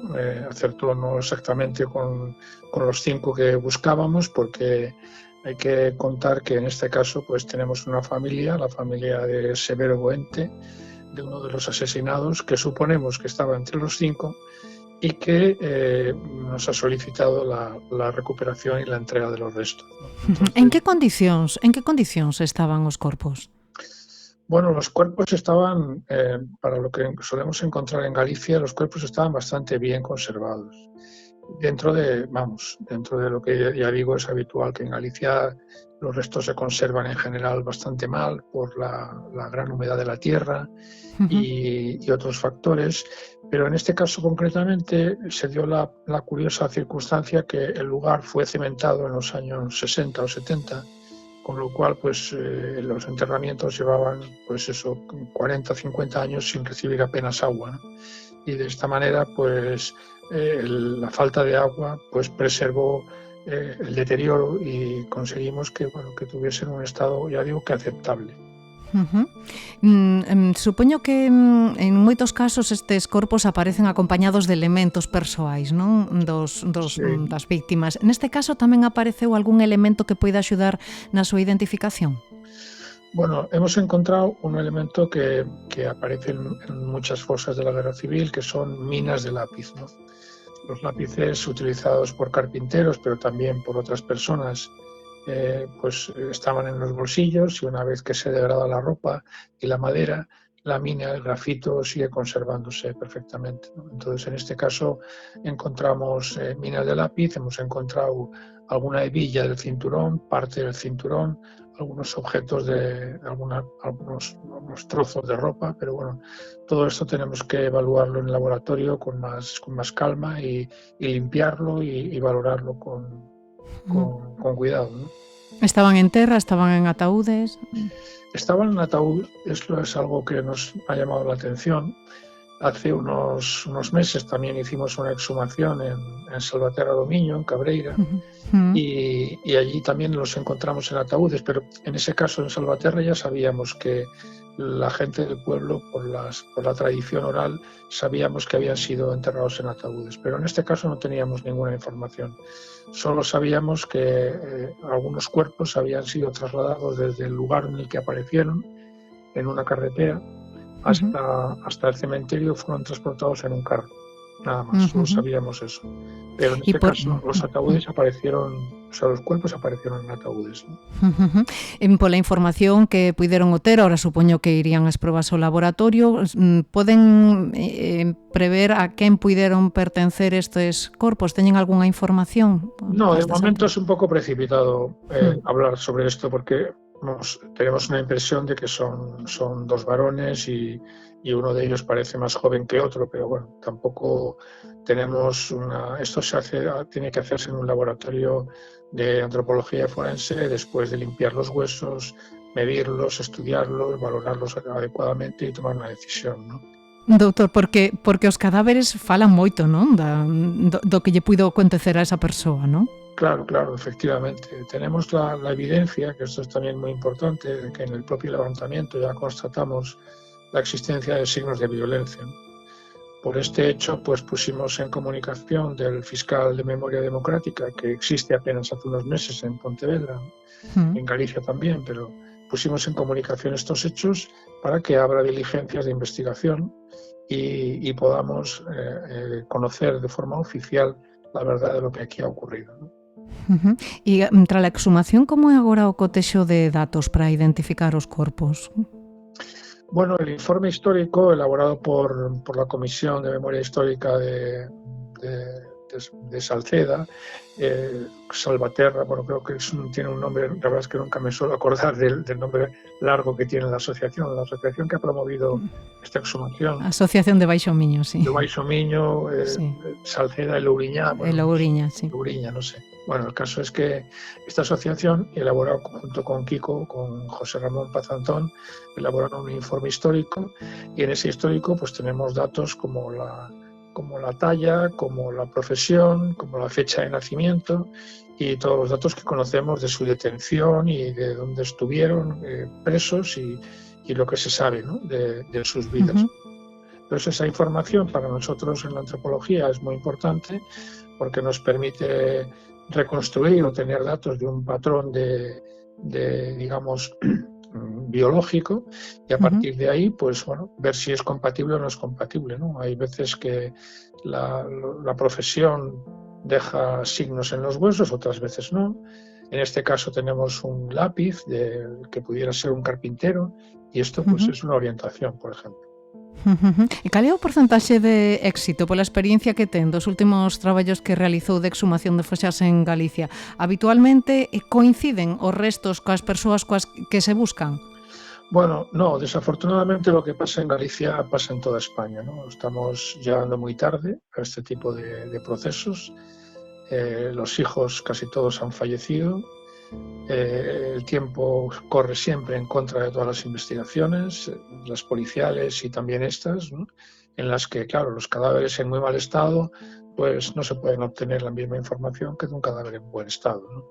no exactamente con los 5 que buscábamos, porque hay que contar que en este caso pues tenemos una familia, la familia de Severo Boente, de uno de los asesinados, que suponemos que estaba entre los 5 y que nos ha solicitado la recuperación y la entrega de los restos. Entonces, ¿En qué condicións estaban os corpos? Bueno, los cuerpos estaban, para lo que solemos encontrar en Galicia, los cuerpos estaban bastante bien conservados. Dentro de lo que ya digo es habitual, que en Galicia los restos se conservan en general bastante mal por la gran humedad de la tierra y otros factores, pero en este caso concretamente se dio la curiosa circunstancia que el lugar fue cimentado en los años 60 o 70, con lo cual pues los enterramientos llevaban pues eso 40 o 50 años sin recibir apenas agua, ¿no? Y de esta manera pues la falta de agua pues preservó el deterioro y conseguimos que tuviesen un estado, ya digo, que aceptable. Supoño que en moitos casos estes corpos aparecen acompañados de elementos persoais, non? Das víctimas. Neste caso tamén apareceu algún elemento que poida axudar na súa identificación? Bueno, hemos encontrado un elemento que aparece en muchas fosas de la guerra civil, que son minas de lápiz, ¿no? Los lápices utilizados por carpinteros, pero también por otras personas, pues estaban en los bolsillos, y una vez que se degrada la ropa y la madera, la mina, el grafito sigue conservándose perfectamente, ¿no? Entonces, en este caso, encontramos minas de lápiz, hemos encontrado alguna hebilla del cinturón, parte del cinturón, algunos objetos algunos trozos de ropa, pero bueno, todo esto tenemos que evaluarlo en el laboratorio con más calma y limpiarlo y valorarlo con cuidado, ¿no? ¿Estaban en terra, estaban en ataúdes? Estaban en ataúd, esto es algo que nos ha llamado la atención. Hace unos meses también hicimos una exhumación en Salvaterra do Miño, en Cabreira, y allí también los encontramos en ataúdes, pero en ese caso en Salvaterra ya sabíamos que la gente del pueblo, por la tradición oral, sabíamos que habían sido enterrados en ataúdes, pero en este caso no teníamos ninguna información. Solo sabíamos que algunos cuerpos habían sido trasladados desde el lugar en el que aparecieron, en una carretera, hasta el cementerio, fueron transportados en un carro. Nada más, solo sabíamos eso. Pero en este caso los ataúdes aparecieron, o sea, los cuerpos aparecieron en ataúdes, ¿no? Pola información que puideron ter, ahora supoño que irían as probas ao laboratorio, poden prever a quen puideron pertencer estes corpos? Teñen algunha información? No, de momento es un pouco precipitado hablar sobre esto porque tenemos una impresión de que son dos varones y uno de ellos parece más joven que otro, pero bueno, tampoco tenemos esto tiene que hacerse en un laboratorio de antropología forense después de limpiar los huesos, medirlos, estudiarlos, valorarlos adecuadamente y tomar una decisión, ¿no? Doutor, porque os cadáveres falan moito, non? Do que lle puido acontecer a esa persoa, non? Claro, efectivamente. Tenemos la evidencia, que esto es también muy importante, de que en el propio levantamiento ya constatamos la existencia de signos de violencia. Por este hecho, pues pusimos en comunicación del fiscal de Memoria Democrática, que existe apenas hace unos meses en Pontevedra, en Galicia también, pero pusimos en comunicación estos hechos para que abra diligencias de investigación y podamos conocer de forma oficial la verdad de lo que aquí ha ocurrido, ¿no? E tras a exhumación, como é agora o cotexo de datos para identificar os corpos? Bueno, el informe histórico elaborado por la Comisión de Memoria Histórica de Salceda, Salvaterra, bueno, creo que tiene un nombre, la verdad es que nunca me suelo acordar del nombre largo que tiene la asociación que ha promovido esta exhumación. Asociación de Baixo Miño, sí. De Baixo Miño, sí. Salceda, el Louriñá. Bueno, el Louriñá, sí. Louriñá, no sé. Bueno, el caso es que esta asociación, elaboró junto con Kiko, con José Ramón Pazantón, elaboraron un informe histórico y en ese histórico pues tenemos datos como la talla, como la profesión, como la fecha de nacimiento y todos los datos que conocemos de su detención y de dónde estuvieron presos y lo que se sabe, ¿no? de sus vidas. Entonces esa información para nosotros en la antropología es muy importante porque nos permite reconstruir o tener datos de un patrón de digamos, biológico y a partir de ahí, pues bueno, ver si es compatible o no es compatible, ¿no? Hay veces que la profesión deja signos en los huesos, otras veces no. En este caso tenemos un lápiz que pudiera ser un carpintero y esto pues es una orientación, por ejemplo. E cal é o porcentaxe de éxito pola experiencia que ten dos últimos traballos que realizou de exhumación de foxas en Galicia? Habitualmente coinciden os restos coas persoas coas que se buscan? Bueno, no, desafortunadamente lo que pasa en Galicia pasa en toda España, ¿no? Estamos llegando muy tarde a este tipo de procesos. Los hijos casi todos han fallecido. El tiempo corre siempre en contra de todas las investigaciones, las policiales y también estas, ¿no? En las que, claro, los cadáveres en muy mal estado, pues no se pueden obtener la misma información que de un cadáver en buen estado, ¿no?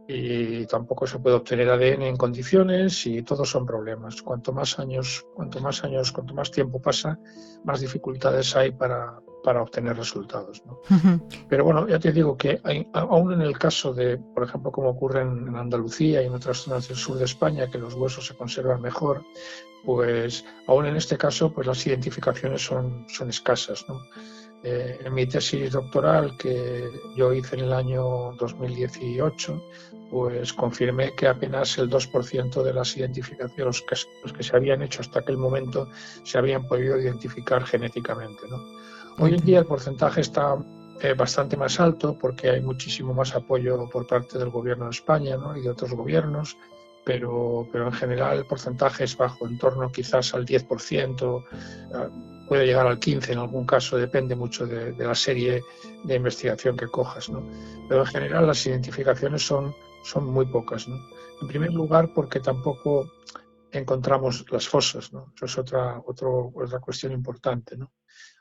Y tampoco se puede obtener ADN en condiciones y todos son problemas. Cuanto más tiempo pasa, más dificultades hay para obtener resultados, ¿no? Pero bueno, ya te digo que aún en el caso de, por ejemplo, como ocurre en Andalucía y en otras zonas del sur de España, que los huesos se conservan mejor, pues aún en este caso pues las identificaciones son escasas, ¿no? En mi tesis doctoral, que yo hice en el año 2018, pues confirmé que apenas el 2% de las identificaciones, los que se habían hecho hasta aquel momento, se habían podido identificar genéticamente, ¿no? Hoy en día el porcentaje está bastante más alto porque hay muchísimo más apoyo por parte del gobierno de España, ¿no? Y de otros gobiernos, pero en general el porcentaje es bajo, en torno quizás al 10%, puede llegar al 15% en algún caso, depende mucho de la serie de investigación que cojas, ¿no? Pero en general las identificaciones son muy pocas, ¿no? En primer lugar porque tampoco encontramos las fosas, ¿no? Eso es otra cuestión importante, ¿no?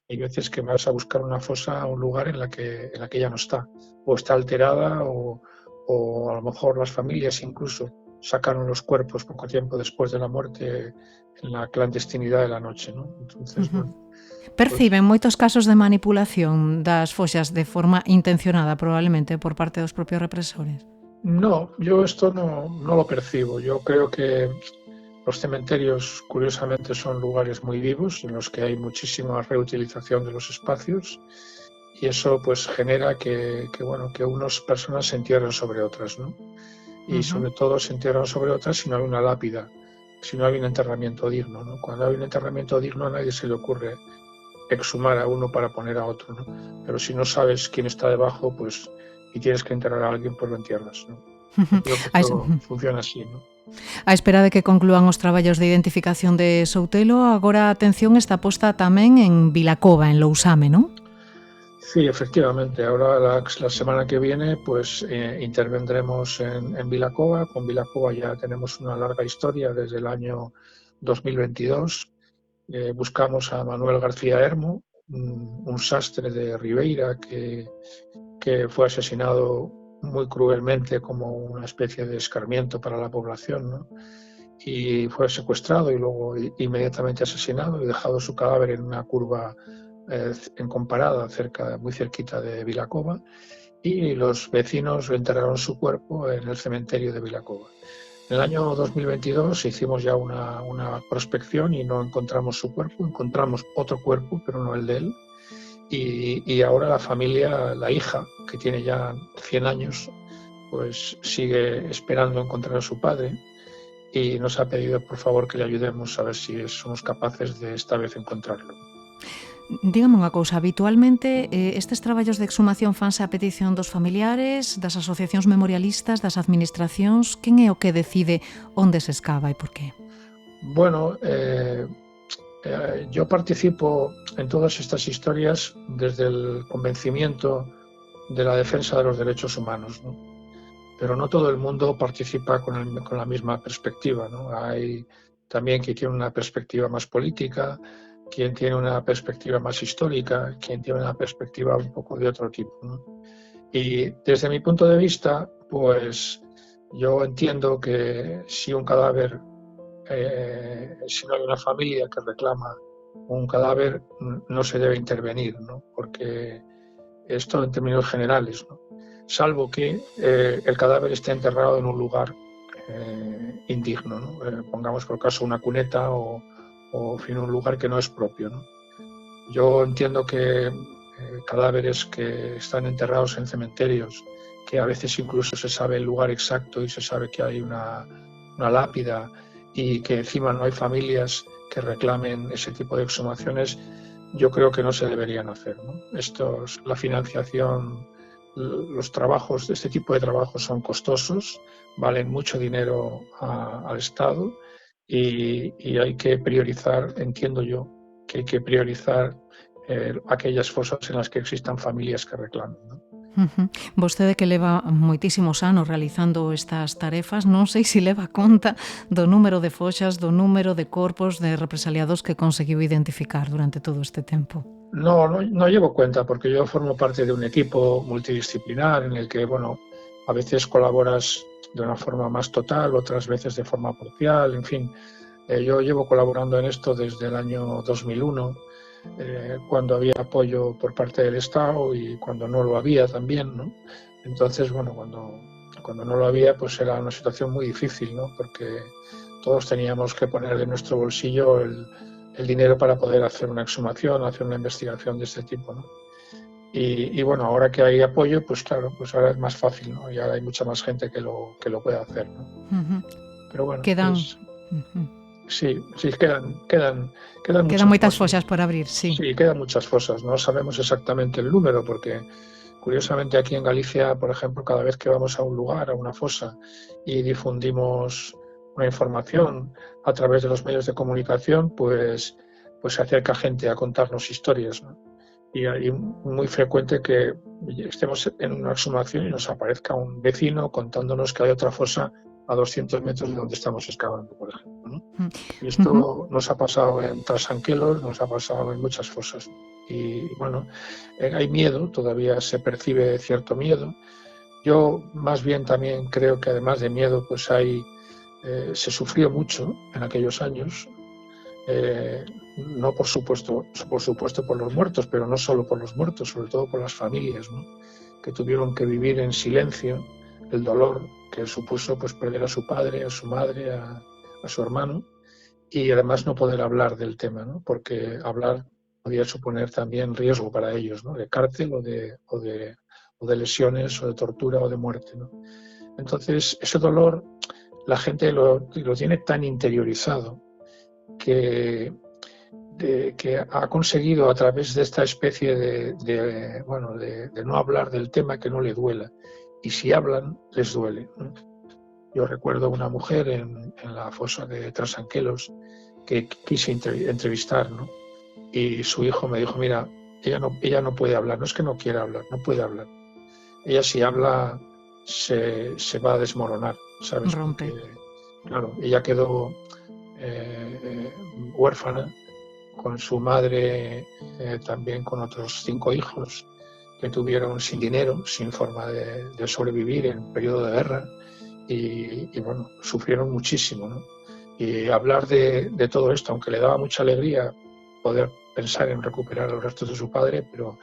Hay veces que vas a buscar una fosa a un lugar en la que ya no está, o está alterada, o a lo mejor las familias incluso sacaron los cuerpos poco tiempo después de la muerte en la clandestinidad de la noche, ¿no? Entonces, bueno, perciben moitos casos de manipulación das foxas de forma intencionada, probablemente, por parte dos propios represores? No, yo esto no lo percibo. Yo creo que los cementerios, curiosamente, son lugares muy vivos en los que hay muchísima reutilización de los espacios y eso pues genera que unas personas se entierren sobre otras, ¿no? Y sobre todo se entierran sobre otras si no hay una lápida, si no hay un enterramiento digno, ¿no? Cuando hay un enterramiento digno a nadie se le ocurre exhumar a uno para poner a otro, ¿no? Pero si no sabes quién está debajo, pues y tienes que enterrar a alguien, pues lo entierras, ¿no? Creo que esto funciona así, ¿no? A espera de que conclúan os traballos de identificación de Soutelo, agora a atención está posta tamén en Vilacova, en Lousame, ¿non? Sí, efectivamente. Ahora la semana que viene pues intervendremos en Vilacova. Con Vilacova ya tenemos una larga historia desde el año 2022. Buscamos a Manuel García Hermo, un sastre de Ribeira que fue asesinado muy cruelmente como una especie de escarmiento para la población, ¿no? Y fue secuestrado y luego inmediatamente asesinado y dejado su cadáver en una curva encomparada, muy cerquita de Vilacova, y los vecinos enterraron su cuerpo en el cementerio de Vilacova. En el año 2022 hicimos ya una prospección y no encontramos su cuerpo, encontramos otro cuerpo, pero no el de él. Y ahora la familia, la hija, que tiene ya 100 años, pues sigue esperando encontrar a su padre y nos ha pedido por favor que le ayudemos a ver si somos capaces de esta vez encontrarlo. Dígame unha cousa, habitualmente estes traballos de exhumación fanse a petición dos familiares, das asociacións memorialistas, das administracións, quen é o que decide onde se escava e por qué? Bueno, yo participo en todas estas historias desde el convencimiento de la defensa de los derechos humanos, ¿no? Pero no todo el mundo participa con la misma perspectiva, ¿no? Hay también quien tiene una perspectiva más política, quien tiene una perspectiva más histórica, quien tiene una perspectiva un poco de otro tipo, ¿no? Y desde mi punto de vista, pues yo entiendo que si un cadáver, si no hay una familia que reclama un cadáver, no se debe intervenir, ¿no? Porque esto en términos generales, ¿no? Salvo que el cadáver esté enterrado en un lugar indigno, ¿no? Pongamos por caso una cuneta o en fin, un lugar que no es propio, ¿no? Yo entiendo que cadáveres que están enterrados en cementerios, que a veces incluso se sabe el lugar exacto y se sabe que hay una lápida y que encima no hay familias que reclamen ese tipo de exhumaciones, yo creo que no se deberían hacer, ¿no? La financiación, los trabajos, este tipo de trabajos son costosos, valen mucho dinero al Estado. Y hay que priorizar, entiendo yo, que hay que priorizar aquellas fosas en las que existan familias que reclamen, ¿no? Vostede que leva moitísimos anos realizando estas tarefas, non sei se leva conta do número de foxas, do número de corpos de represaliados que conseguiu identificar durante todo este tempo. No llevo cuenta porque yo formo parte de un equipo multidisciplinar en el que, bueno, a veces colaboras de una forma más total, otras veces de forma parcial, en fin. Yo llevo colaborando en esto desde el año 2001, cuando había apoyo por parte del Estado y cuando no lo había también, ¿no? Entonces, bueno, cuando no lo había, pues era una situación muy difícil, ¿no? Porque todos teníamos que poner de nuestro bolsillo el dinero para poder hacer una exhumación, hacer una investigación de este tipo, ¿no? Y bueno, ahora que hay apoyo, pues claro, pues ahora es más fácil, ¿no? Y ahora hay mucha más gente que lo puede hacer, ¿no? Pero bueno, quedan... pues, sí, quedan moitas fosas por abrir, sí. Sí, quedan muchas fosas. No sabemos exactamente el número porque, curiosamente, aquí en Galicia, por ejemplo, cada vez que vamos a un lugar, a una fosa, y difundimos una información a través de los medios de comunicación, pues se acerca gente a contarnos historias, ¿no? Y es muy frecuente que estemos en una exhumación y nos aparezca un vecino contándonos que hay otra fosa a 200 metros de donde estamos excavando, por ejemplo, ¿no? Y esto nos ha pasado en Trasanquelos, nos ha pasado en muchas fosas. Y bueno, hay miedo, todavía se percibe cierto miedo. Yo más bien también creo que además de miedo, pues se sufrió mucho en aquellos años. No por supuesto por los muertos, pero no solo por los muertos, sobre todo por las familias, ¿no? Que tuvieron que vivir en silencio el dolor que supuso pues perder a su padre, a su madre, a su hermano, y además no poder hablar del tema, ¿no? Porque hablar podía suponer también riesgo para ellos, ¿no? De cárcel o de lesiones o de tortura o de muerte, ¿no? Entonces ese dolor la gente lo tiene tan interiorizado que ha conseguido a través de esta especie de no hablar del tema que no le duela. Y si hablan, les duele, ¿no? Yo recuerdo una mujer en la fosa de Trasanquelos que quise entrevistar, ¿no? Y su hijo me dijo, mira, ella no puede hablar, no es que no quiera hablar, no puede hablar. Ella si habla se va a desmoronar, ¿sabes? Rompe. Porque, claro, ella quedó huérfana con su madre, también con otros 5 hijos que tuvieron sin dinero, sin forma de sobrevivir en periodo de guerra y bueno, sufrieron muchísimo, ¿no? Y hablar de todo esto, aunque le daba mucha alegría poder pensar en recuperar los restos de su padre, pero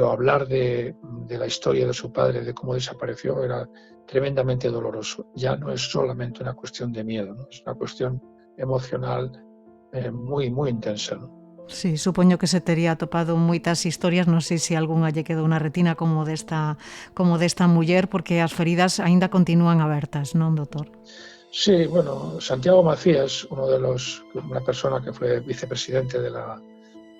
hablar de la historia de su padre, de cómo desapareció, era tremendamente doloroso. Ya no es solamente una cuestión de miedo, ¿no? Es una cuestión emocional moi intensa, ¿no? Sí, supoño que se tería atopado moitas historias, non sei se algunha lle quedou na retina como desta muller, porque as feridas aínda continúan abertas, non, doutor? Sí, bueno, Santiago Macías, una persona que fue vicepresidente de la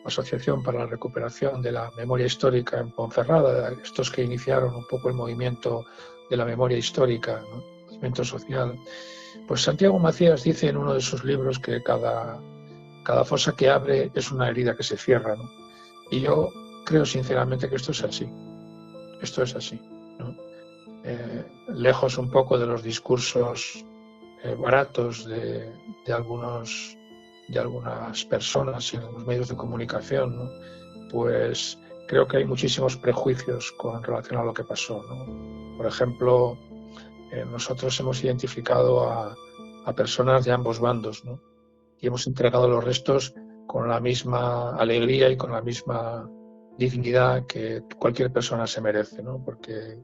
Asociación para la Recuperación de la Memoria Histórica en Ponferrada, estos que iniciaron un poco el movimiento de la memoria histórica, ¿no? El movimiento social. Pues Santiago Macías dice en uno de sus libros que cada fosa que abre es una herida que se cierra, ¿no? Y yo creo sinceramente que esto es así. Esto es así, ¿no? Lejos un poco de los discursos baratos de algunas personas en los medios de comunicación, ¿no? Pues creo que hay muchísimos prejuicios con relación a lo que pasó, ¿no? Por ejemplo, nosotros hemos identificado a personas de ambos bandos, ¿no? Y hemos entregado los restos con la misma alegría y con la misma dignidad que cualquier persona se merece, ¿no? Porque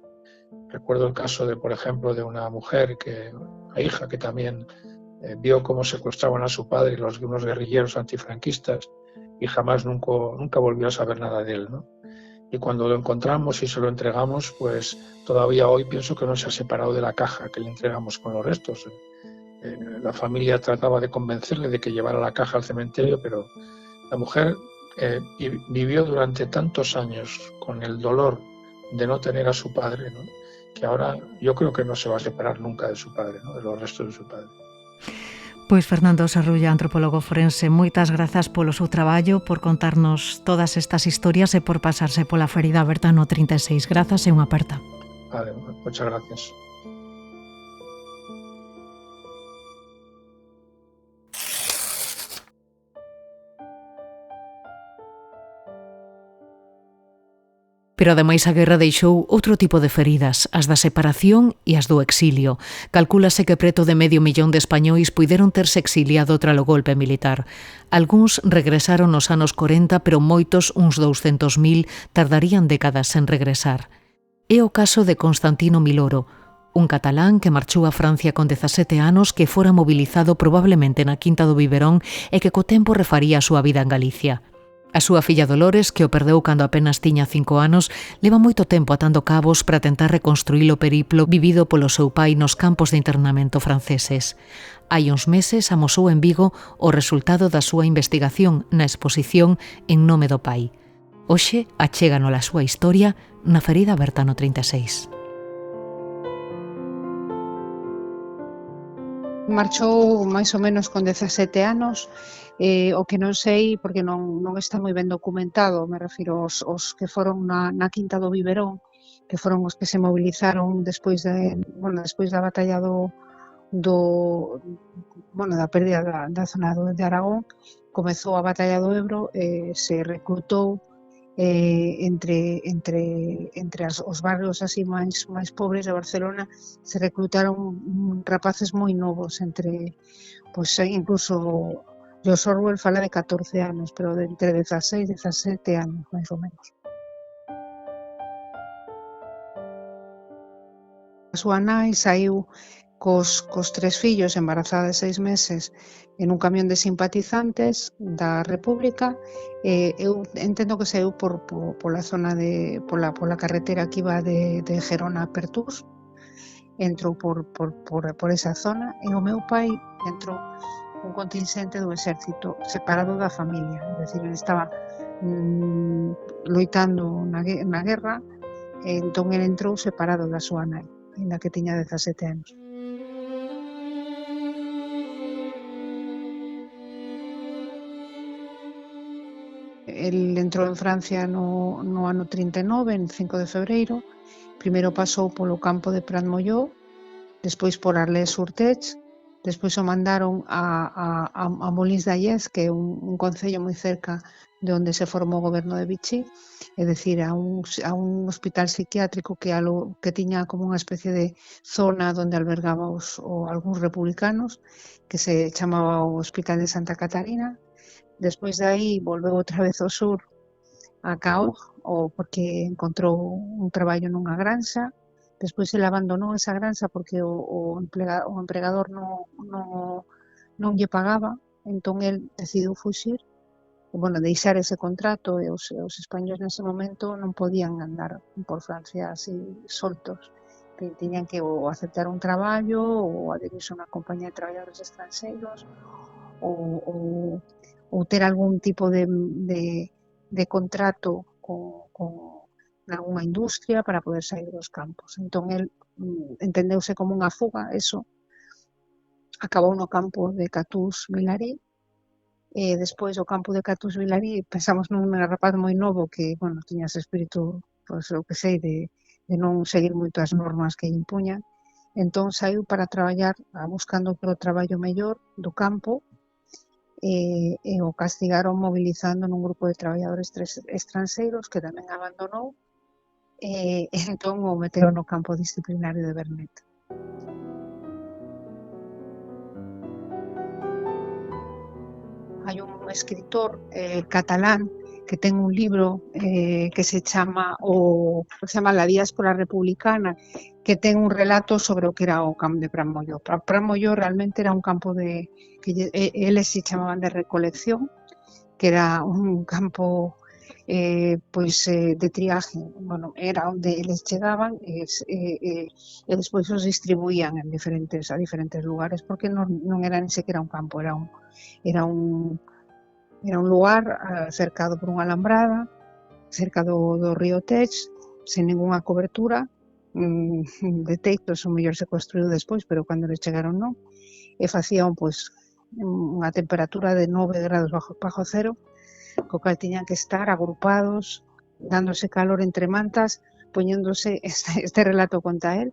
recuerdo el caso por ejemplo, de una mujer, una hija que también vio cómo secuestraban a su padre unos guerrilleros antifranquistas y jamás nunca volvió a saber nada de él, ¿no? Y cuando lo encontramos y se lo entregamos, pues todavía hoy pienso que no se ha separado de la caja que le entregamos con los restos. La familia trataba de convencerle de que llevara la caja al cementerio, pero la mujer vivió durante tantos años con el dolor de no tener a su padre, ¿no? Que ahora yo creo que no se va a separar nunca de su padre, ¿no? De los restos de su padre. Pois Fernando Sarrulla, antropólogo forense, moitas grazas polo seu traballo, por contarnos todas estas historias e por pasarse pola ferida aberta no 36. Grazas e unha aperta. Vale, muchas gracias. Pero ademais a guerra deixou outro tipo de feridas, as da separación e as do exilio. Calcúlase que preto de 500.000 de españois puideron terse exiliado tralo golpe militar. Algúns regresaron nos anos 40, pero moitos, uns 200.000, tardarían décadas en regresar. É o caso de Constantino Miloro, un catalán que marchou a Francia con 17 anos, que fora mobilizado probablemente na Quinta do Biberón e que co tempo refaría a súa vida en Galicia. A súa filla Dolores, que o perdeu cando apenas tiña 5 anos, leva moito tempo atando cabos para tentar reconstruir o periplo vivido polo seu pai nos campos de internamento franceses. Hai uns meses amosou en Vigo o resultado da súa investigación na exposición En nome do pai. Hoxe achéganos a súa historia na ferida aberta no 36. Marchou máis ou menos con 17 anos, o que non sei, porque non está moi ben documentado, me refiro aos que foron na Quinta do Biberón, que foron os que se movilizaron despois da batalla da pérdida da zona de Aragón. Comezou a batalla do Ebro, se reclutou entre os barrios así máis pobres de Barcelona, se reclutaron rapaces moi novos, incluso George Orwell fala de 14 anos, pero de entre 16 e 17 anos, máis ou menos. A súa nai saiu cos 3 fillos, embarazada de 6 meses, en un camión de simpatizantes da República. Eu entendo que saiu pola zona pola carretera que iba de Gerona a Pertús, entrou por esa zona, e o meu pai entrou un contingente do exército separado da familia, é dicir, ele estaba loitando na guerra, e entón ele entrou separado da súa nai, ainda que tiña 17 anos. El entrou en Francia no ano 39, en 5 de febreiro. Primeiro pasou polo campo de Prat-Molló, despois por Arles-sur-Tech, despois o mandaron a Molins d'Allès, que é un concello moi cerca de onde se formou o goberno de Vichy, é dicir, a un hospital psiquiátrico que tiña como unha especie de zona onde albergaba algúns republicanos, que se chamaba o Hospital de Santa Catarina. Despois de aí volveu outra vez ao sur, a Cahors, porque encontrou un traballo nunha granxa. Despois ele abandonou esa granxa porque o empregador non lle pagaba, entón el decidiu fuxir, deixar ese contrato, e os españoles nese momento non podían andar por Francia así soltos, que tiñan que ou aceptar un traballo ou adherirse a unha compañía de traballadores estranxeiros ou ter algún tipo de contrato con algunha industria para poder sair dos campos. Entón, el entendeuse como unha fuga, eso. Acabou no campo de Catús-Vilarí, e despois do campo de Catús-Vilarí pensamos nun rapaz moi novo que, tiña ese espírito, o que sei, de non seguir moito as normas que impuñan. Entón, saiu para traballar, buscando outro traballo mellor do campo, e o castigaron mobilizando nun grupo de traballadores estranxeiros que tamén abandonou, e entón o meteron no campo disciplinario de Vernet. Hai un escritor catalán que ten un libro que se chama La diáspora republicana, que ten un relato sobre o que era o campo de Prat-Molló. Prat-Molló realmente era un campo que eles se chamaban de recolección, que era un campo de triaje. Era onde eles chegaban e despois os distribuían a diferentes lugares, porque non era ni sequera un campo, era un lugar cercado por unha alambrada, cerca do río Tech, sen ningunha cobertura, de teitos, o mellor se construiu despois, pero cando les chegaron non, e facían unha temperatura de 9 grados bajo cero, co cal tiñan que estar agrupados, dándose calor entre mantas, poñéndose, este relato conta él,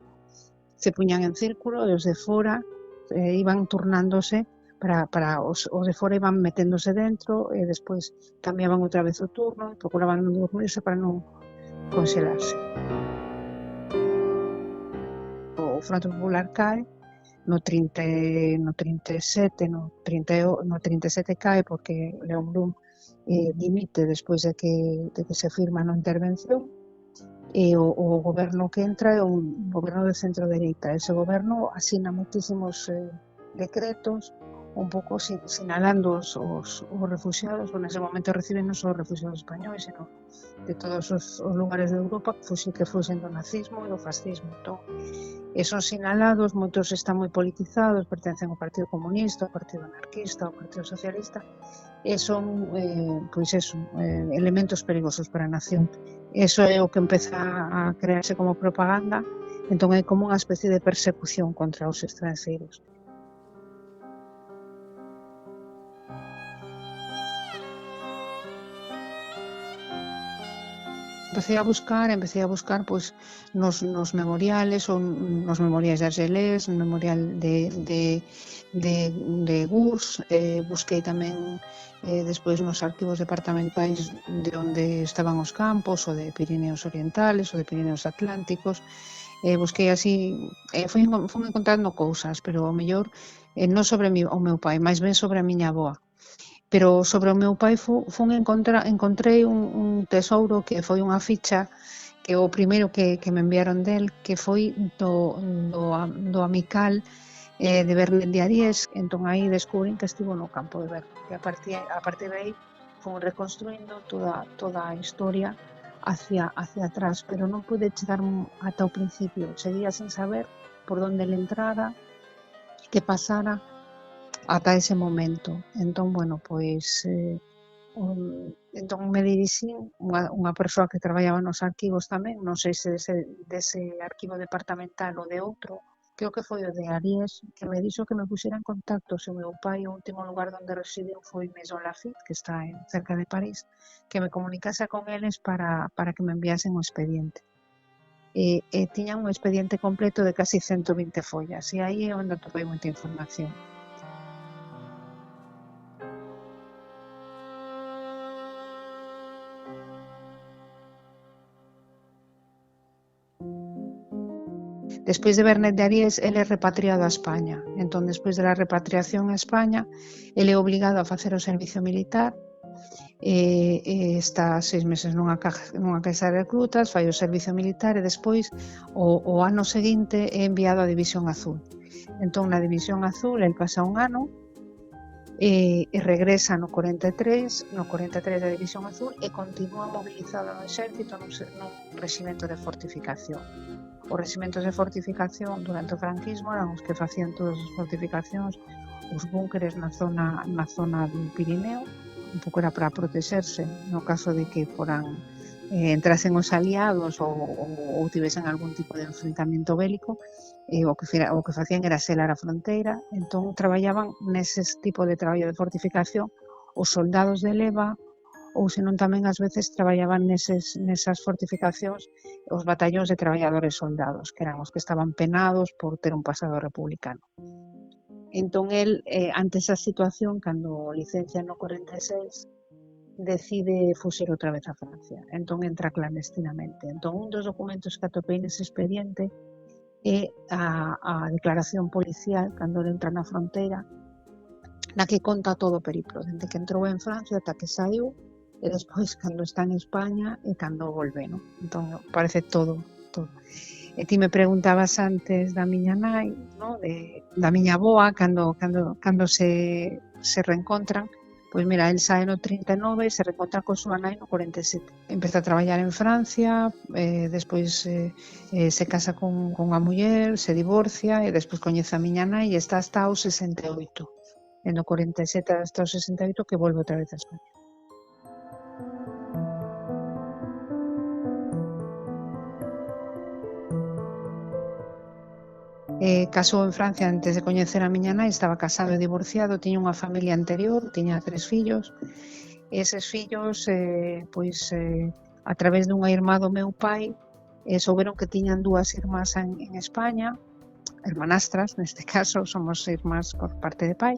se puñan en círculo, e os de fora iban turnándose, para os de fora iban meténdose dentro, e despois cambiaban outra vez o turno, e procuraban non dormirse para non congelarse. O Fronte Popular cae, no 37 cae porque León Blum dimite despois de que se firma a intervención, e o goberno que entra é un goberno de centro-dereita. Ese goberno asina moitísimos decretos, un pouco sinalando os refugiados, nese momento reciben non só os refugiados españoles, senón de todos os lugares de Europa que fuxen do nazismo e do fascismo. Entón, son sinalados, moitos están moi politizados, pertencen ao Partido Comunista, ao Partido Anarquista, ao Partido Socialista, e son, elementos perigosos para a nación. Eso é o que empeza a crearse como propaganda, entón é como unha especie de persecución contra os estranxeiros. Empecé a buscar pois nos memoriales ou nos memoriais de Argelès, no memorial de Gurs, busquei tamén despois nos arquivos departamentais de onde estaban os campos, ou de Pirineos Orientales, ou de Pirineos Atlánticos, busquei así, fui encontrando cousas, pero ao mellor non sobre o meu pai, máis ben sobre a miña avoa. Pero sobre o meu pai encontrei un tesouro que foi unha ficha que o primeiro que me enviaron del, que foi do amical de Bernet de Ariès. Entón aí descubrín que estivo no campo de Bernet, e a partir de aí fui reconstruindo toda a historia hacia atrás, pero non pude chegar ata o principio, seguía sen saber por onde ele entrara, que pasara ata ese momento. Entón, pois entón me dirixín unha persoa que traballaba nos arquivos tamén, non sei se dese arquivo departamental ou de outro, creo que foi o de Ariès, que me dixo que me puxera en contacto se o meu pai, o último lugar onde residiu foi Maison Lafitte, que está cerca de París, que me comunicase con eles para que me enviasen o expediente. E tiñan un expediente completo de casi 120 follas, e aí é onde atopei moita información. Despois de Bernet de Ariès, ele é repatriado a España. Entón, despois da repatriación a España, ele é obligado a facer o servizo militar, está 6 meses nunha casa de recrutas, fai o servizo militar e despois, o ano seguinte, é enviado á División Azul. Entón, na División Azul, ele pasa un ano e regresa no 43 da División Azul, e continúa mobilizado no exército nun reximento de fortificación. Os reximentos de fortificación durante o franquismo eran os que facían todas as fortificacións, os búnkeres na zona do Pirineo, un pouco era para protexerse no caso de que entrasen os aliados ou tivesen algún tipo de enfrentamento bélico, o que facían era selar a fronteira. Entón traballaban nese tipo de traballo de fortificación os soldados de leva, ou senón tamén ás veces traballaban nesas fortificacións os batallóns de traballadores soldados, que eran os que estaban penados por ter un pasado republicano. Entón, el, ante esa situación, cando licencia no 46, decide fuxir outra vez a Francia. Entón, entra clandestinamente. Entón, un dos documentos que atopei nese expediente é a declaración policial, cando ele entra na fronteira, na que conta todo o periplo, dende que entrou en Francia ata que saiu, e despois cando está en España e cando volve, non? Entón, parece todo. E ti me preguntabas antes da miña nai, non? Da miña avoa, cando se reencontran, pois mira, el sae no 39 e se reencontra con súa nai no 47. Empeza a traballar en Francia, despois se casa con unha muller, se divorcia e despois coñece a miña nai e está hasta o 68. E no 47 hasta o 68 que volve outra vez a España. Casou en Francia antes de coñecer a miña nai, estaba casado e divorciado, tiña unha familia anterior, tiña 3 fillos, e eses fillos, a través dunha irmá do meu pai, souberon que tiñan 2 irmás en España, hermanastras, neste caso, somos irmás por parte de pai,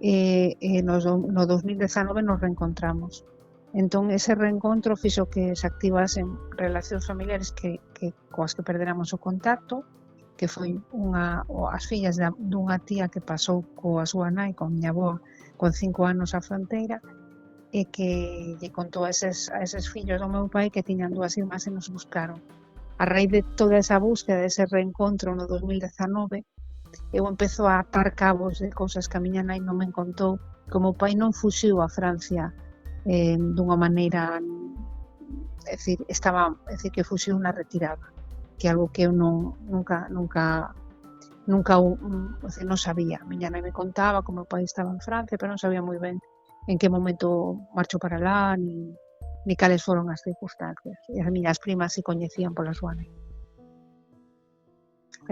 e no 2019 nos reencontramos. Entón, ese reencontro fixo que se activasen relacións familiares coas que perderamos o contacto, que foi as fillas dunha tía que pasou coa súa nai, con miña avoa, con 5 anos a fronteira, e que lle contou a eses fillos do meu pai que tiñan 2 irmás e nos buscaron. A raíz de toda esa búsqueda, dese reencontro no 2019, eu empezo a atar cabos de cousas que a miña nai non me contou, como o pai non fuxiu a Francia dunha maneira, é dicir, que fuxiu na retirada, que é algo que eu nunca non sabía. A miña nai me contaba como o pai estaba en Francia, pero non sabía moi ben en que momento marchou para lá, ni cales foron as circunstancias. E as miñas primas se coñecían pola súa nai.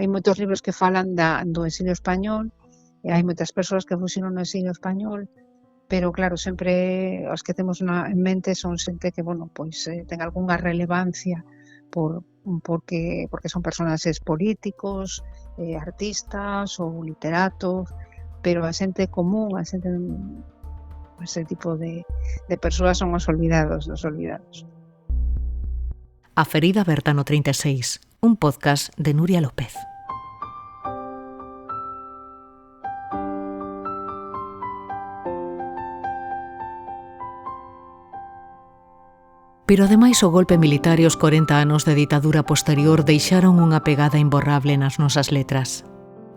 Hai moitos libros que falan do exilio español, e hai moitas persoas que fuxiron no exilio español, pero claro, sempre os que temos en mente son xente que, ten algunha relevancia porque son personaxes políticos, artistas ou literatos, pero a xente común, ese tipo de persoas son os olvidados dos olvidados. A ferida aberta no 36, un podcast de Nuria López. Pero ademais o golpe militar e os 40 anos de ditadura posterior deixaron unha pegada imborrable nas nosas letras.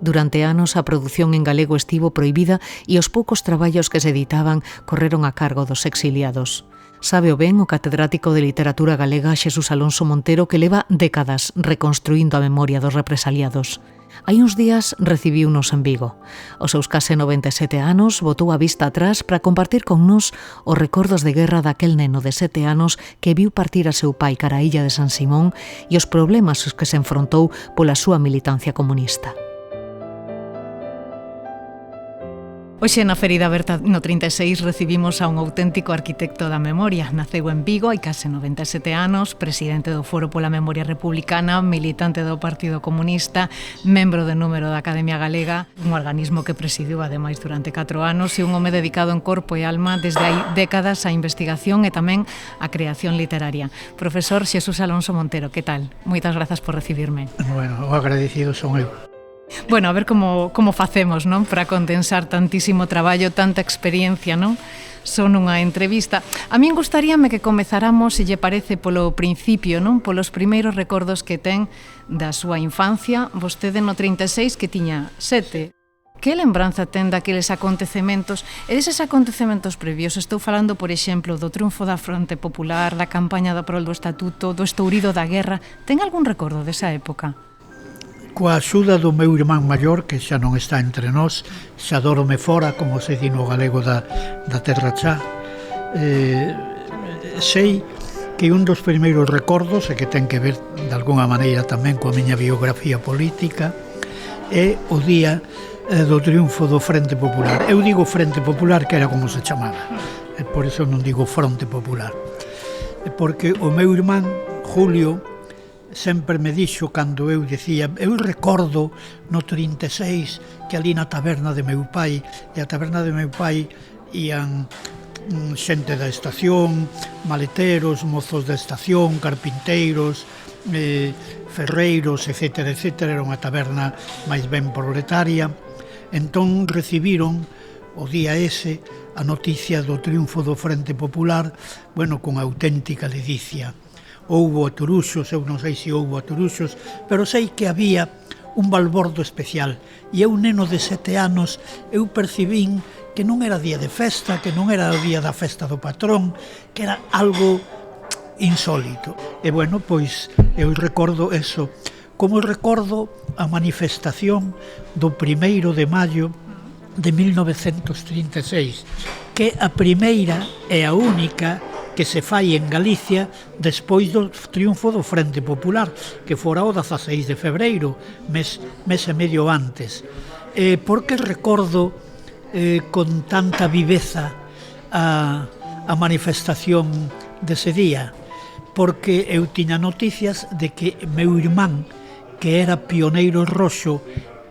Durante anos a produción en galego estivo prohibida e os poucos traballos que se editaban correron a cargo dos exiliados. Sábeo ben o catedrático de literatura galega Xesús Alonso Montero, que leva décadas reconstruindo a memoria dos represaliados. Hai uns días recibiunos en Vigo. Os seus case 97 anos botou a vista atrás para compartir con nós os recordos de guerra daquel neno de 7 anos que viu partir a seu pai cara a illa de San Simón e os problemas aos que se enfrontou pola súa militancia comunista. Hoxe na ferida aberta no 36 recibimos a un auténtico arquitecto da memoria. Naceu en Vigo, hai case 97 anos, presidente do Foro pola Memoria Republicana, militante do Partido Comunista, membro de número da Academia Galega, un organismo que presidiu ademais durante 4 anos e un home dedicado en corpo e alma desde hai décadas á investigación e tamén á creación literaria. Profesor Xesús Alonso Montero, que tal? Moitas grazas por recibirme. Bueno, o agradecido son eu. Bueno, a ver como facemos, non? Para condensar tantísimo traballo, tanta experiencia, non? Son unha entrevista. A min gustaríame que comezáramos, se lle parece, polo principio, non? Polos primeiros recordos que ten da súa infancia. Vostede no 36, que tiña 7. Que lembranza ten daqueles acontecementos? E deses acontecementos previos, estou falando, por exemplo, do triunfo da Fronte Popular, da campaña da prol do Estatuto, do estourido da guerra. Ten algún recordo desa época? Coa axuda do meu irmán maior, que xa non está entre nós, xa dórome fora, como se di no galego da terra xa, sei que un dos primeiros recordos, e que ten que ver de alguna maneira tamén coa miña biografía política, é o día do triunfo do Frente Popular. Eu digo Frente Popular, que era como se chamaba, e por iso non digo Fronte Popular, porque o meu irmán Julio sempre me dixo, cando eu dicía, eu recordo no 36 que ali na taberna de meu pai, e a taberna de meu pai ían xente da estación, maleteros, mozos da estación, carpinteiros, ferreiros, etc. Era unha taberna máis ben proletaria. Entón recibiron o día ese a noticia do triunfo do Frente Popular, bueno, con auténtica ledicia. Houbo aturuxos, eu non sei se houbo aturuxos, pero sei que había un balbordo especial. E eu, neno de 7 anos, eu percibín que non era día de festa, que non era o día da festa do patrón, que era algo insólito. E bueno, pois eu recordo eso, como recordo a manifestación do 1º de maio de 1936, que a primeira e a única que se fai en Galicia despois do triunfo do Frente Popular, que fora o 16 de febreiro, mes e medio antes. Por que recordo con tanta viveza a manifestación dese día? Porque eu tiña noticias de que meu irmán, que era pioneiro roxo,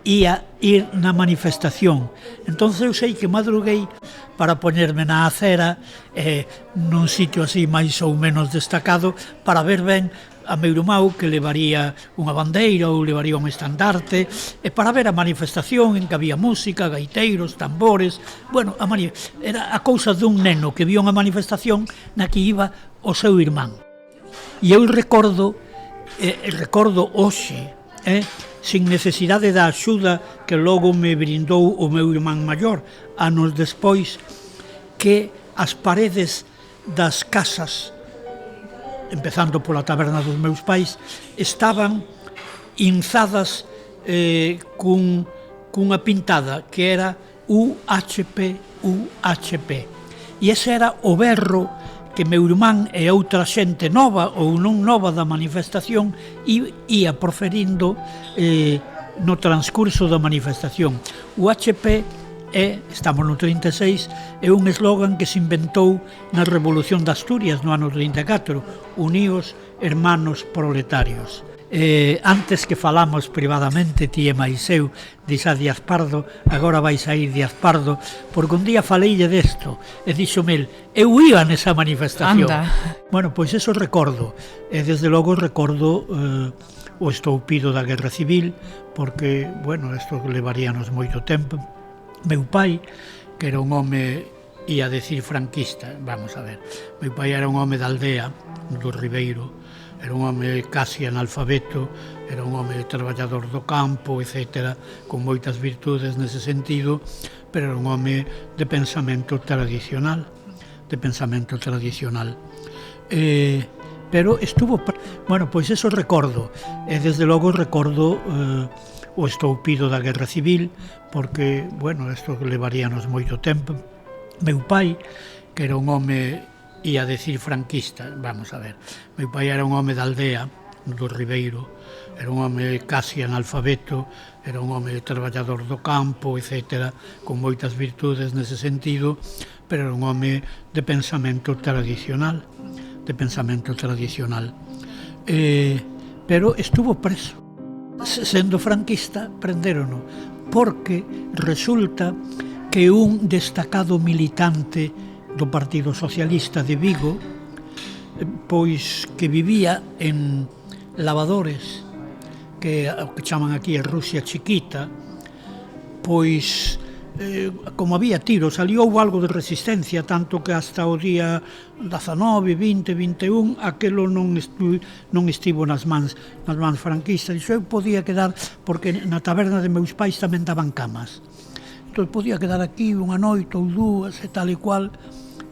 ia ir na manifestación. Entón eu sei que madruguei para poñerme na acera, nun sitio así máis ou menos destacado, para ver ben a meu irmão, que levaría unha bandeira ou levaría un estandarte, e para ver a manifestación en que había música, gaiteiros, tambores. Bueno, era a cousa dun neno que vio unha manifestación na que iba o seu irmán. E eu recordo hoxe sin necesidade da axuda que logo me brindou o meu irmán maior, anos despois, que as paredes das casas, empezando pola taberna dos meus pais, estaban inzadas cunha pintada que era UHP, UHP. E ese era o berro que meu irmán e outra xente nova ou non nova da manifestación ia proferindo no transcurso da manifestación. O HP estamos no 36, é un eslogan que se inventou na Revolución de Asturias no ano 34, Uníos hermanos proletarios. Antes que falamos privadamente, ti e máis eu, disa Díaz Pardo, agora vai sair Díaz Pardo, porque un día faleille desto, e dixome el, eu iba nesa manifestación. Anda. Bueno, pois eso recordo, e desde logo recordo o estoupido da Guerra Civil, porque, bueno, isto levaríanos moito tempo. Meu pai, que era un home, ia decir franquista, vamos a ver, meu pai era un home da aldea, do Ribeiro, era un home casi analfabeto, era un home traballador do campo, etc., con moitas virtudes nese sentido, pero era un home de pensamento tradicional, pero estuvo... Bueno, pois eso recordo, e desde logo recordo o estoupido da Guerra Civil, porque, bueno, isto levaríanos moito tempo. Meu pai, que era un home, ia decir franquista, vamos a ver, meu pai era un home da aldea, do Ribeiro, era un home casi analfabeto, era un home traballador do campo, etc., con moitas virtudes nese sentido, pero era un home de pensamento tradicional, pero estuvo preso. Sendo franquista, prendérono, porque resulta que un destacado militante do Partido Socialista de Vigo, pois que vivía en Lavadores, que o que chaman aquí a Rusia chiquita, pois como había tiros, ali houve algo de resistencia, tanto que hasta o día 19, 20, 21, aquelo non estivo nas mans franquistas. Dixo, eu podía quedar, porque na taberna de meus pais tamén daban camas. Entón, podía quedar aquí unha noite ou dúas e tal e cual,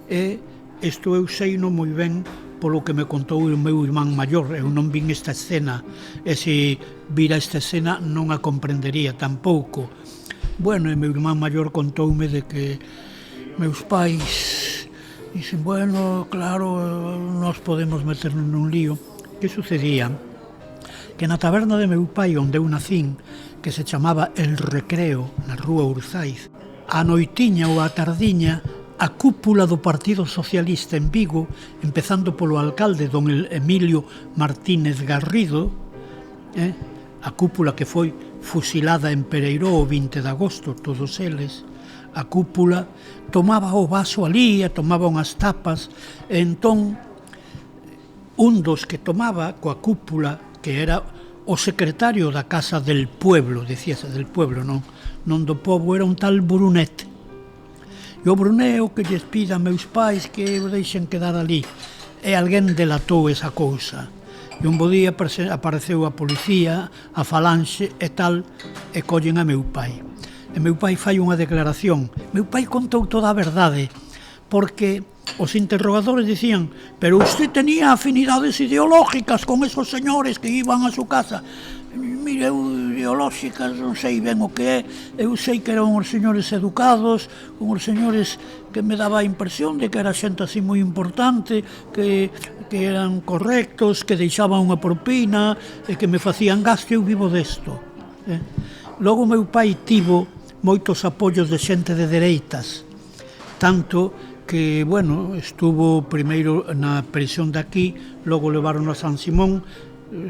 e isto eu seino moi ben polo que me contou o meu irmán maior. Eu non vin esta escena, e se vira esta escena non a comprendería tampouco. Bueno, e meu irmán maior contoume de que meus pais dicen, bueno, claro, nós podemos meternos nun lío. Que sucedía? Que na taberna de meu pai, onde eu nacín, que se chamaba El Recreo, na rúa Urzaiz, a noitiña ou a tardiña, a cúpula do Partido Socialista en Vigo, empezando polo alcalde, don Emilio Martínez Garrido, a cúpula que foi fusilada en Pereiró o 20 de agosto, todos eles, a cúpula tomaba o vaso ali, tomaba unhas tapas, e entón un dos que tomaba coa cúpula, que era o secretario da Casa del Pueblo, decíase del Pueblo, non do pobo, era un tal Brunet. E o Brunet o que lles pida a meus pais que o deixen quedar ali, e alguén delatou esa cousa. E un bo día apareceu a policía, a falanxe e tal, e collen a meu pai. E meu pai fai unha declaración. Meu pai contou toda a verdade, porque os interrogadores dicían, pero usted tenía afinidades ideológicas con esos señores que iban a su casa. Mire, ideolóxicas, non sei ben o que é, eu sei que eran os señores educados, os señores que me daba a impresión de que era xente así moi importante, que eran correctos, que deixaban unha propina, e que me facían gasto, eu vivo desto. Logo meu pai tivo moitos apoios de xente de dereitas, tanto que, bueno, estuvo primeiro na prisión de aquí, logo levaron a San Simón,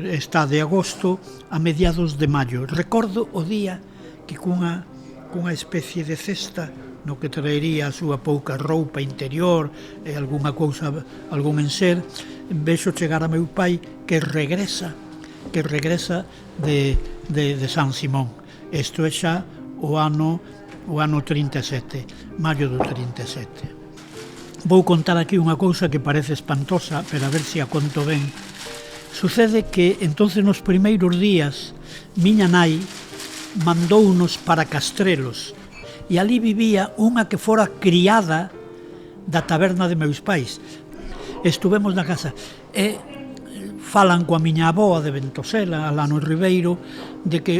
está de agosto a mediados de maio. Recordo o día que cunha especie de cesta no que traería a súa pouca roupa interior e algunha cousa, algún enser, vexo chegar a meu pai que regresa de San Simón. Isto é xa o ano 37, maio do 37. Vou contar aquí unha cousa que parece espantosa, pero a ver se a conto ben. Sucede que entonces nos primeiros días miña nai mandounos para Castrelos e ali vivía unha que fora criada da taberna de meus pais. Estuvemos na casa e falan coa miña avoa de Ventosela, Alano Ribeiro, de que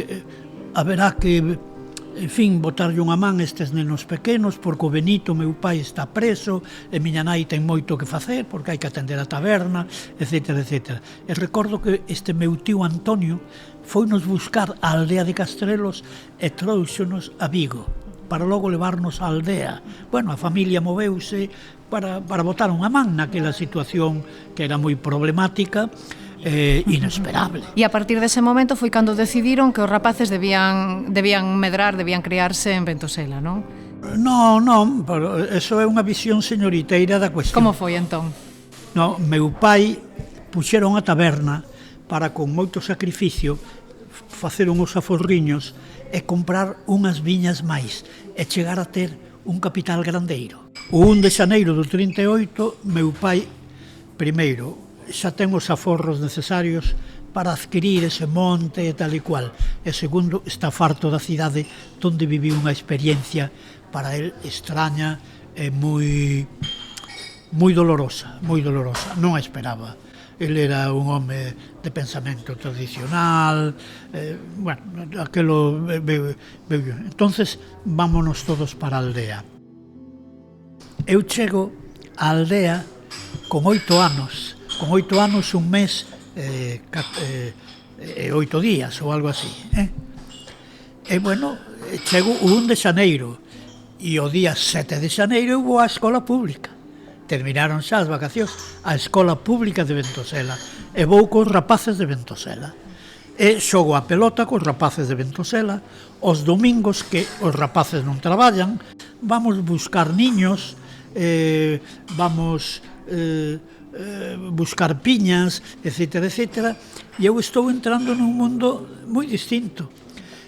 haberá que, en fin, botarlle unha man estes nenos pequenos, porque o Benito, meu pai, está preso, e miña nai ten moito que facer, porque hai que atender a taberna, etc. etc. E recordo que este meu tío Antonio foinos buscar a aldea de Castrelos e trouxonos a Vigo, para logo levarnos á aldea. Bueno, a familia moveuse para botar unha man naquela situación que era moi problemática, inesperable. E a partir dese momento foi cando decidiron que os rapaces debían medrar, debían criarse en Ventosela, non? Non, pero eso é unha visión señoriteira da cuestión. Como foi entón? No, meu pai puxeron a taberna para, con moito sacrificio, facer uns aforriños e comprar unhas viñas máis e chegar a ter un capital grandeiro. O 1 de xaneiro do 38, meu pai, primeiro, xa ten os aforros necesarios para adquirir ese monte e tal e cual. E segundo, está farto da cidade onde viviu unha experiencia para el extraña e moi dolorosa, non a esperaba. El era un home de pensamento tradicional, bueno, aquelo veu. Entonces, vámonos todos para a aldea. Eu chego á aldea con 8 anos, un mes e 8 días ou algo así. E, bueno, chego o 1 de xaneiro e o día 7 de xaneiro eu vou á escola pública. Terminaron xa as vacacións á escola pública de Ventosela e vou cos rapaces de Ventosela. E xogo a pelota cos rapaces de Ventosela. Os domingos que os rapaces non traballan, vamos buscar niños, vamos buscar piñas, etc. E eu estou entrando nun mundo moi distinto.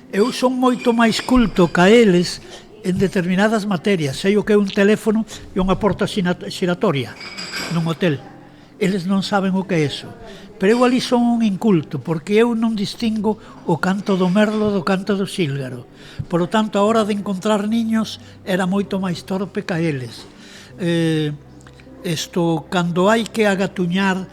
Eu son moito máis culto ca eles en determinadas materias. Sei o que é un teléfono e unha porta xiratoria nun hotel. Eles non saben o que é eso. Pero eu ali son un inculto, porque eu non distingo o canto do merlo do canto do xílgaro. Por lo tanto, a hora de encontrar niños era moito máis torpe ca eles. Cando hai que agatuñar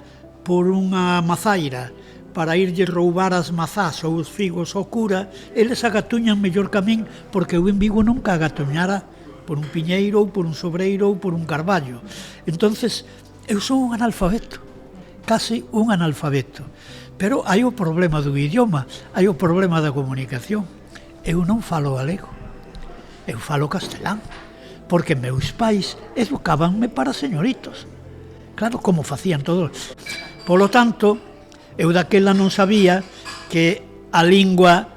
por unha mazaira para irlle roubar as mazás ou os figos ao cura, eles agatuñan mellor que a min, porque eu en Vigo nunca agatuñara por un piñeiro ou por un sobreiro ou por un carballo. Entonces, eu son un analfabeto, casi un analfabeto. Pero hai o problema do idioma, hai o problema da comunicación. Eu non falo galego, eu falo castelán, porque meus pais educábanme para señoritos. Claro, como facían todos. Polo tanto, eu daquela non sabía que a lingua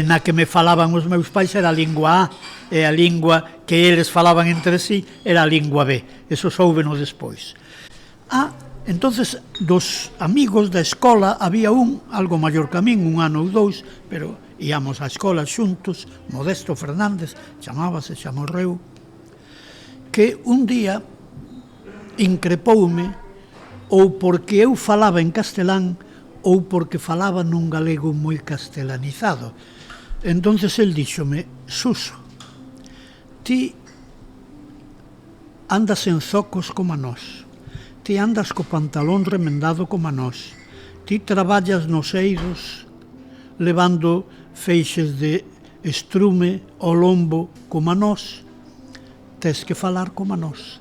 na que me falaban os meus pais era a lingua A, e a lingua que eles falaban entre sí era a lingua B. Eso soubeno despois. Entonces, dos amigos da escola, había un, algo maior que a min, 1 ano ou 2, pero íamos á escola xuntos, Modesto Fernández, xa morreu, que un día increpoume ou porque eu falaba en castelán ou porque falaba nun galego moi castelanizado. Entonces el díxome: Suso, ti andas en zocos como a nós, ti andas co pantalón remendado como a nós, ti traballas nos eiros levando feixes de estrume ao lombo como a nós, tes que falar como a nós.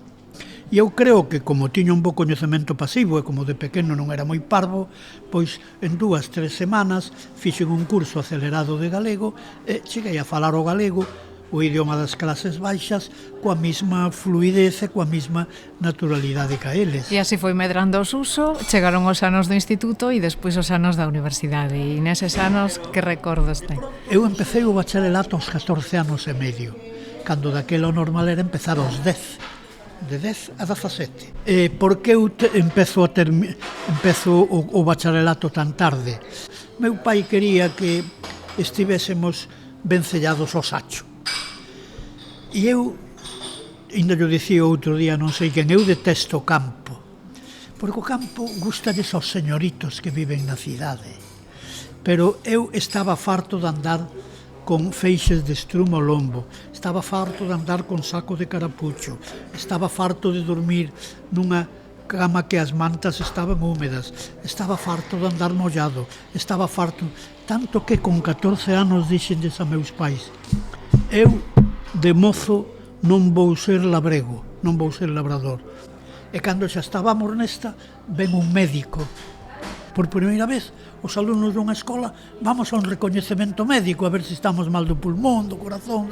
E eu creo que, como tiña un bo coñecemento pasivo e como de pequeno non era moi parvo, pois en 2-3 semanas fixen un curso acelerado de galego e cheguei a falar o galego, o idioma das clases baixas, coa mesma fluidez e coa mesma naturalidade que a eles. E así foi medrando o Suso, chegaron os anos do instituto e despois os anos da universidade. E neses anos, que recordos ten? Eu empecé o bacharelato aos 14 anos e medio, cando daquela o normal era empezar aos 10. De 10 a 17. Por que eu empezo o bacharelato tan tarde? Meu pai quería que estivésemos vencellados ao sacho. E eu, ainda yo dicía outro día, non sei quen, eu detesto o campo. Porque o campo gustalles aos señoritos que viven na cidade. pero eu estaba farto de andar con feixes de estrumo ao lombo, estaba farto de andar con saco de carapucho, estaba farto de dormir nunha cama que as mantas estaban húmedas, estaba farto de andar mollado, estaba farto, tanto que con 14 anos dixenlles a meus pais: eu de mozo non vou ser labrego, non vou ser labrador. E cando xa estábamos nesta, ven un médico. Por primeira vez, os alumnos dunha escola vamos a un recoñecemento médico a ver se estamos mal do pulmón, do corazón.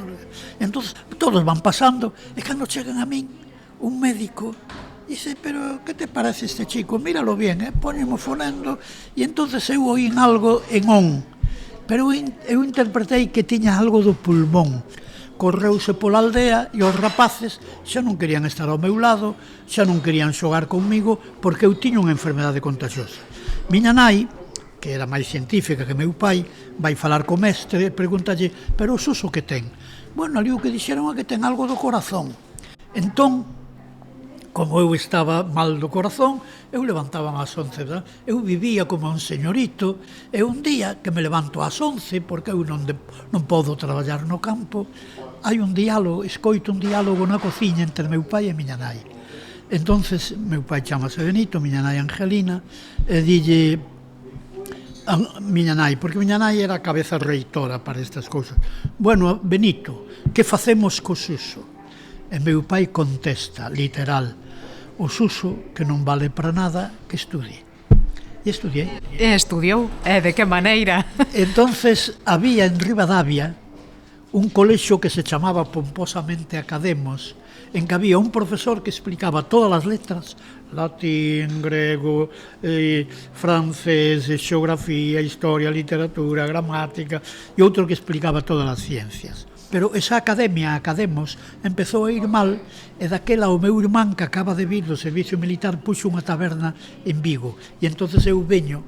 Entón, todos van pasando e cando chegan a min, un médico dice: pero que te parece este chico? Míralo bien, póñemo fonendo. E entonces eu oín algo en on, pero eu interpretei que tiña algo do pulmón. Correuse pola aldea e os rapaces xa non querían estar ao meu lado, xa non querían xogar comigo porque eu tiña unha enfermedade contagiosa. Miña nai, que era máis científica que meu pai, vai falar co mestre e pregúntalle: pero o Suso que ten? Bueno, ali o que dixeron é que ten algo do corazón. Entón, como eu estaba mal do corazón, eu levantaba ás 11, eu vivía como un señorito, e un día que me levanto ás 11, porque eu non podo traballar no campo, hai un diálogo, escoito un diálogo na cociña entre meu pai e miña nai. Entonces, meu pai chamase Benito, miña nai Angelina, e dille a miña nai, porque miña nai era a cabeza reitora para estas cousas: bueno, Benito, que facemos co Suso? E meu pai contesta, literal: o Suso, que non vale para nada, que estudie. E estudiei. E estudiou? E de que maneira? Entonces, había en Ribadavia un colexio que se chamaba pomposamente Academos, en que había un profesor que explicaba todas as letras, latín, grego, francés, xeografía, historia, literatura, gramática, e outro que explicaba todas as ciencias. Pero esa academia, Academos, empezou a ir mal, e daquela o meu irmán, que acaba de vir do servicio militar, puxo unha taberna en Vigo, e entonces eu veño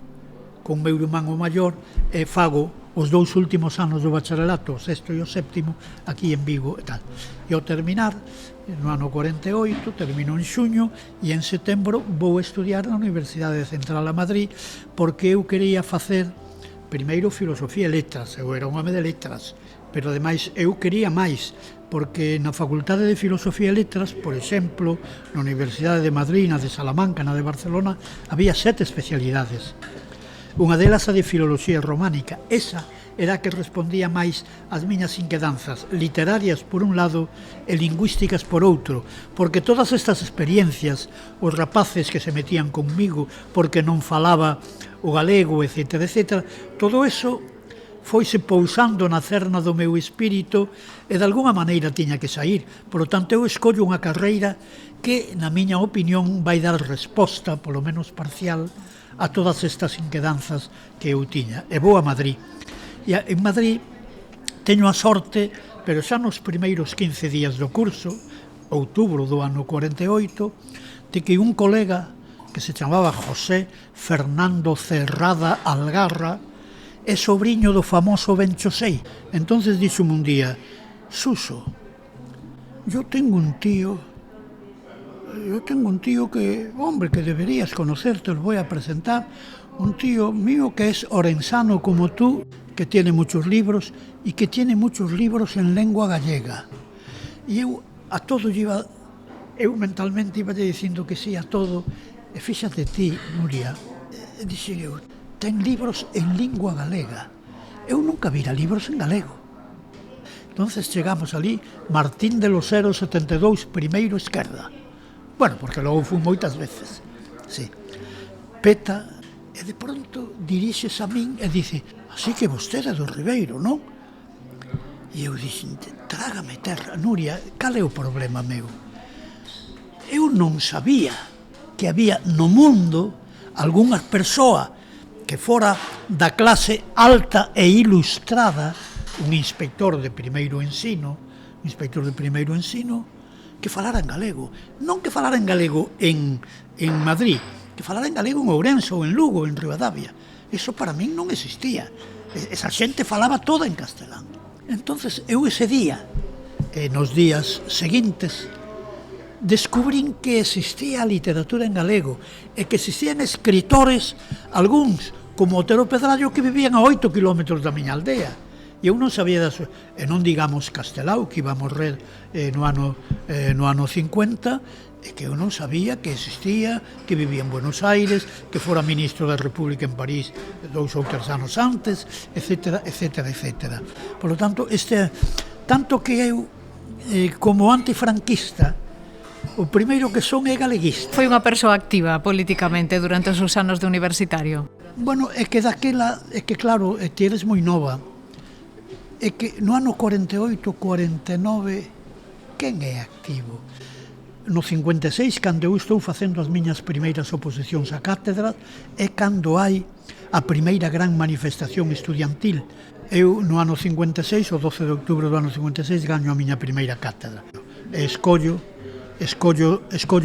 con meu irmán o maior e fago os 2 últimos anos do bacharelato, o 6º e o 7º, aquí en Vigo e tal. E ao terminar, no ano 48, termino en xuño, e en setembro vou estudiar na Universidade Central a Madrid, porque eu quería facer primeiro filosofía e letras, eu era un home de letras, pero ademais eu quería máis, porque na Facultade de Filosofía e Letras, por exemplo, na Universidade de Madrid, na de Salamanca, na de Barcelona, había 7 especialidades. Unha delas a de Filoloxía Románica. Esa era a que respondía máis ás miñas inquedanzas literarias por un lado e lingüísticas por outro, porque todas estas experiencias, os rapaces que se metían conmigo porque non falaba o galego, etc., etc., todo eso foise pousando na cerna do meu espírito e de alguma maneira tiña que sair. Por lo tanto, eu escollo unha carreira que, na miña opinión, vai dar resposta, polo menos parcial, a todas estas inquedanzas que eu tiña. E vou a Madrid. E en Madrid teño a sorte, pero xa nos primeiros 15 días do curso, outubro do ano 48, de que un colega que se chamaba José Fernando Cerrada Algarra é sobriño do famoso Ben Chosei. Entonces dixome un día: Suso, yo tengo un tío que, hombre, que deberías conocer, te lo voy a presentar, un tío mío que es orensano como tú, que tiene muchos libros y que tiene muchos libros en lengua gallega. E eu a todo eu mentalmente iba dicindo que sí a todo, e fíxate ti, Nuria, dixen eu, ten libros en lingua galega. Eu nunca vira libros en galego. Entonces chegamos ali, Martín de los Heros 72, primeiro esquerda. Bueno, porque logo fui moitas veces. Sí. Peta, e de pronto dirixes a min e dice: así que vostede é do Ribeiro, non? E eu dixen: trágame terra, Nuria, cal é o problema meu? Eu non sabía que había no mundo algunha persoa que fora da clase alta e ilustrada, un inspector de primeiro ensino, que falara en galego. Non que falara en galego en Madrid, que falara en galego en Ourense ou en Lugo, en Ribadavia. Eso para min non existía. Esa xente falaba toda en castelán. Entonces eu ese día, e nos días seguintes, descubrín que existía a literatura en galego e que existían escritores, algúns como Otero Pedrallo, que vivían a 8 kilómetros da miña aldea. E eu non sabía das... E non digamos Castelao, que iba a morrer no ano 50, e que eu non sabía que existía, que vivía en Buenos Aires, que fora ministro da República en París 2 ou 3 anos antes, etcétera, etcétera, etcétera. Por lo tanto, tanto que eu, como antifranquista, o primeiro que son é galeguista. Foi unha persoa activa políticamente durante os seus anos de universitario? Bueno, é que daquela, é que claro, é que eres moi nova, é que no ano 48, 49, quen é activo? No 56, cando eu estou facendo as miñas primeiras oposicións á cátedra, é cando hai a primeira gran manifestación estudiantil. Eu, no ano 56, o 12 de outubro do ano 56, gaño a miña primeira cátedra. E escollo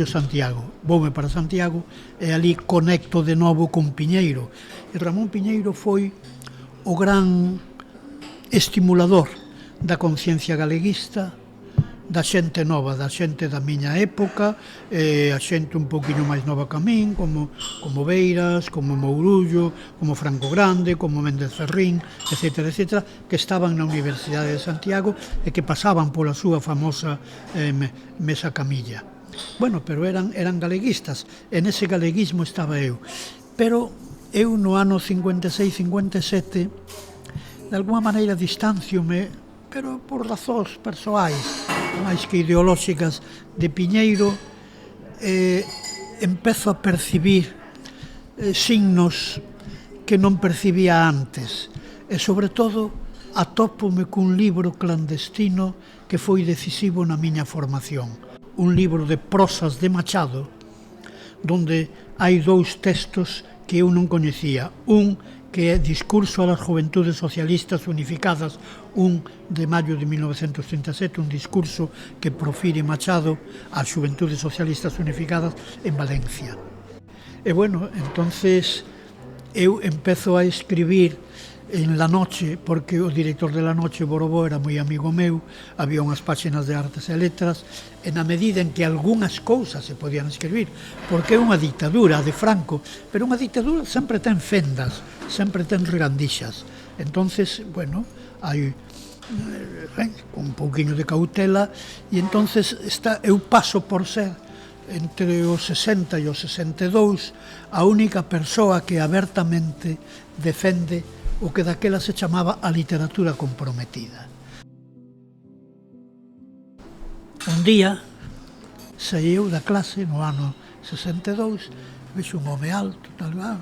Santiago, voume para Santiago e ali conecto de novo con Piñeiro. E Ramón Piñeiro foi o gran estimulador da conciencia galeguista, da xente nova, da xente da miña época, a xente un poquinho máis nova que a min, como Beiras, como Mourullo, como Franco Grande, como Méndez Ferrín, etcétera, etcétera, que estaban na Universidade de Santiago e que pasaban pola súa famosa mesa camilla. Bueno, pero eran galeguistas, e nese galeguismo estaba eu. Pero eu no ano 56-57, de alguma maneira distanciome, pero por razóns persoais, máis que ideolóxicas, de Piñeiro, empezo a percibir signos que non percibía antes, e sobre todo atópome cun libro clandestino que foi decisivo na miña formación, un libro de prosas de Machado, donde hai 2 textos que eu non coñecía, un que é Discurso a las Juventudes Socialistas Unificadas, un de maio de 1937, un discurso que profire Machado ás Juventudes Socialistas Unificadas en Valencia. E bueno, entonces eu empezo a escribir en La Noche, porque o director de La Noche, Borobó, era moi amigo meu, había unhas páxinas de artes e letras, e na medida en que algunhas cousas se podían escribir, porque é unha dictadura de Franco, pero unha dictadura sempre ten fendas, sempre ten regandixas. Entonces, bueno, hai un pouquiño de cautela, e entonces eu paso por ser, entre os 60 e os 62, a única persoa que abertamente defende o que daquela se chamaba a literatura comprometida. Un día saí eu da clase no ano 62, vexo un home alto,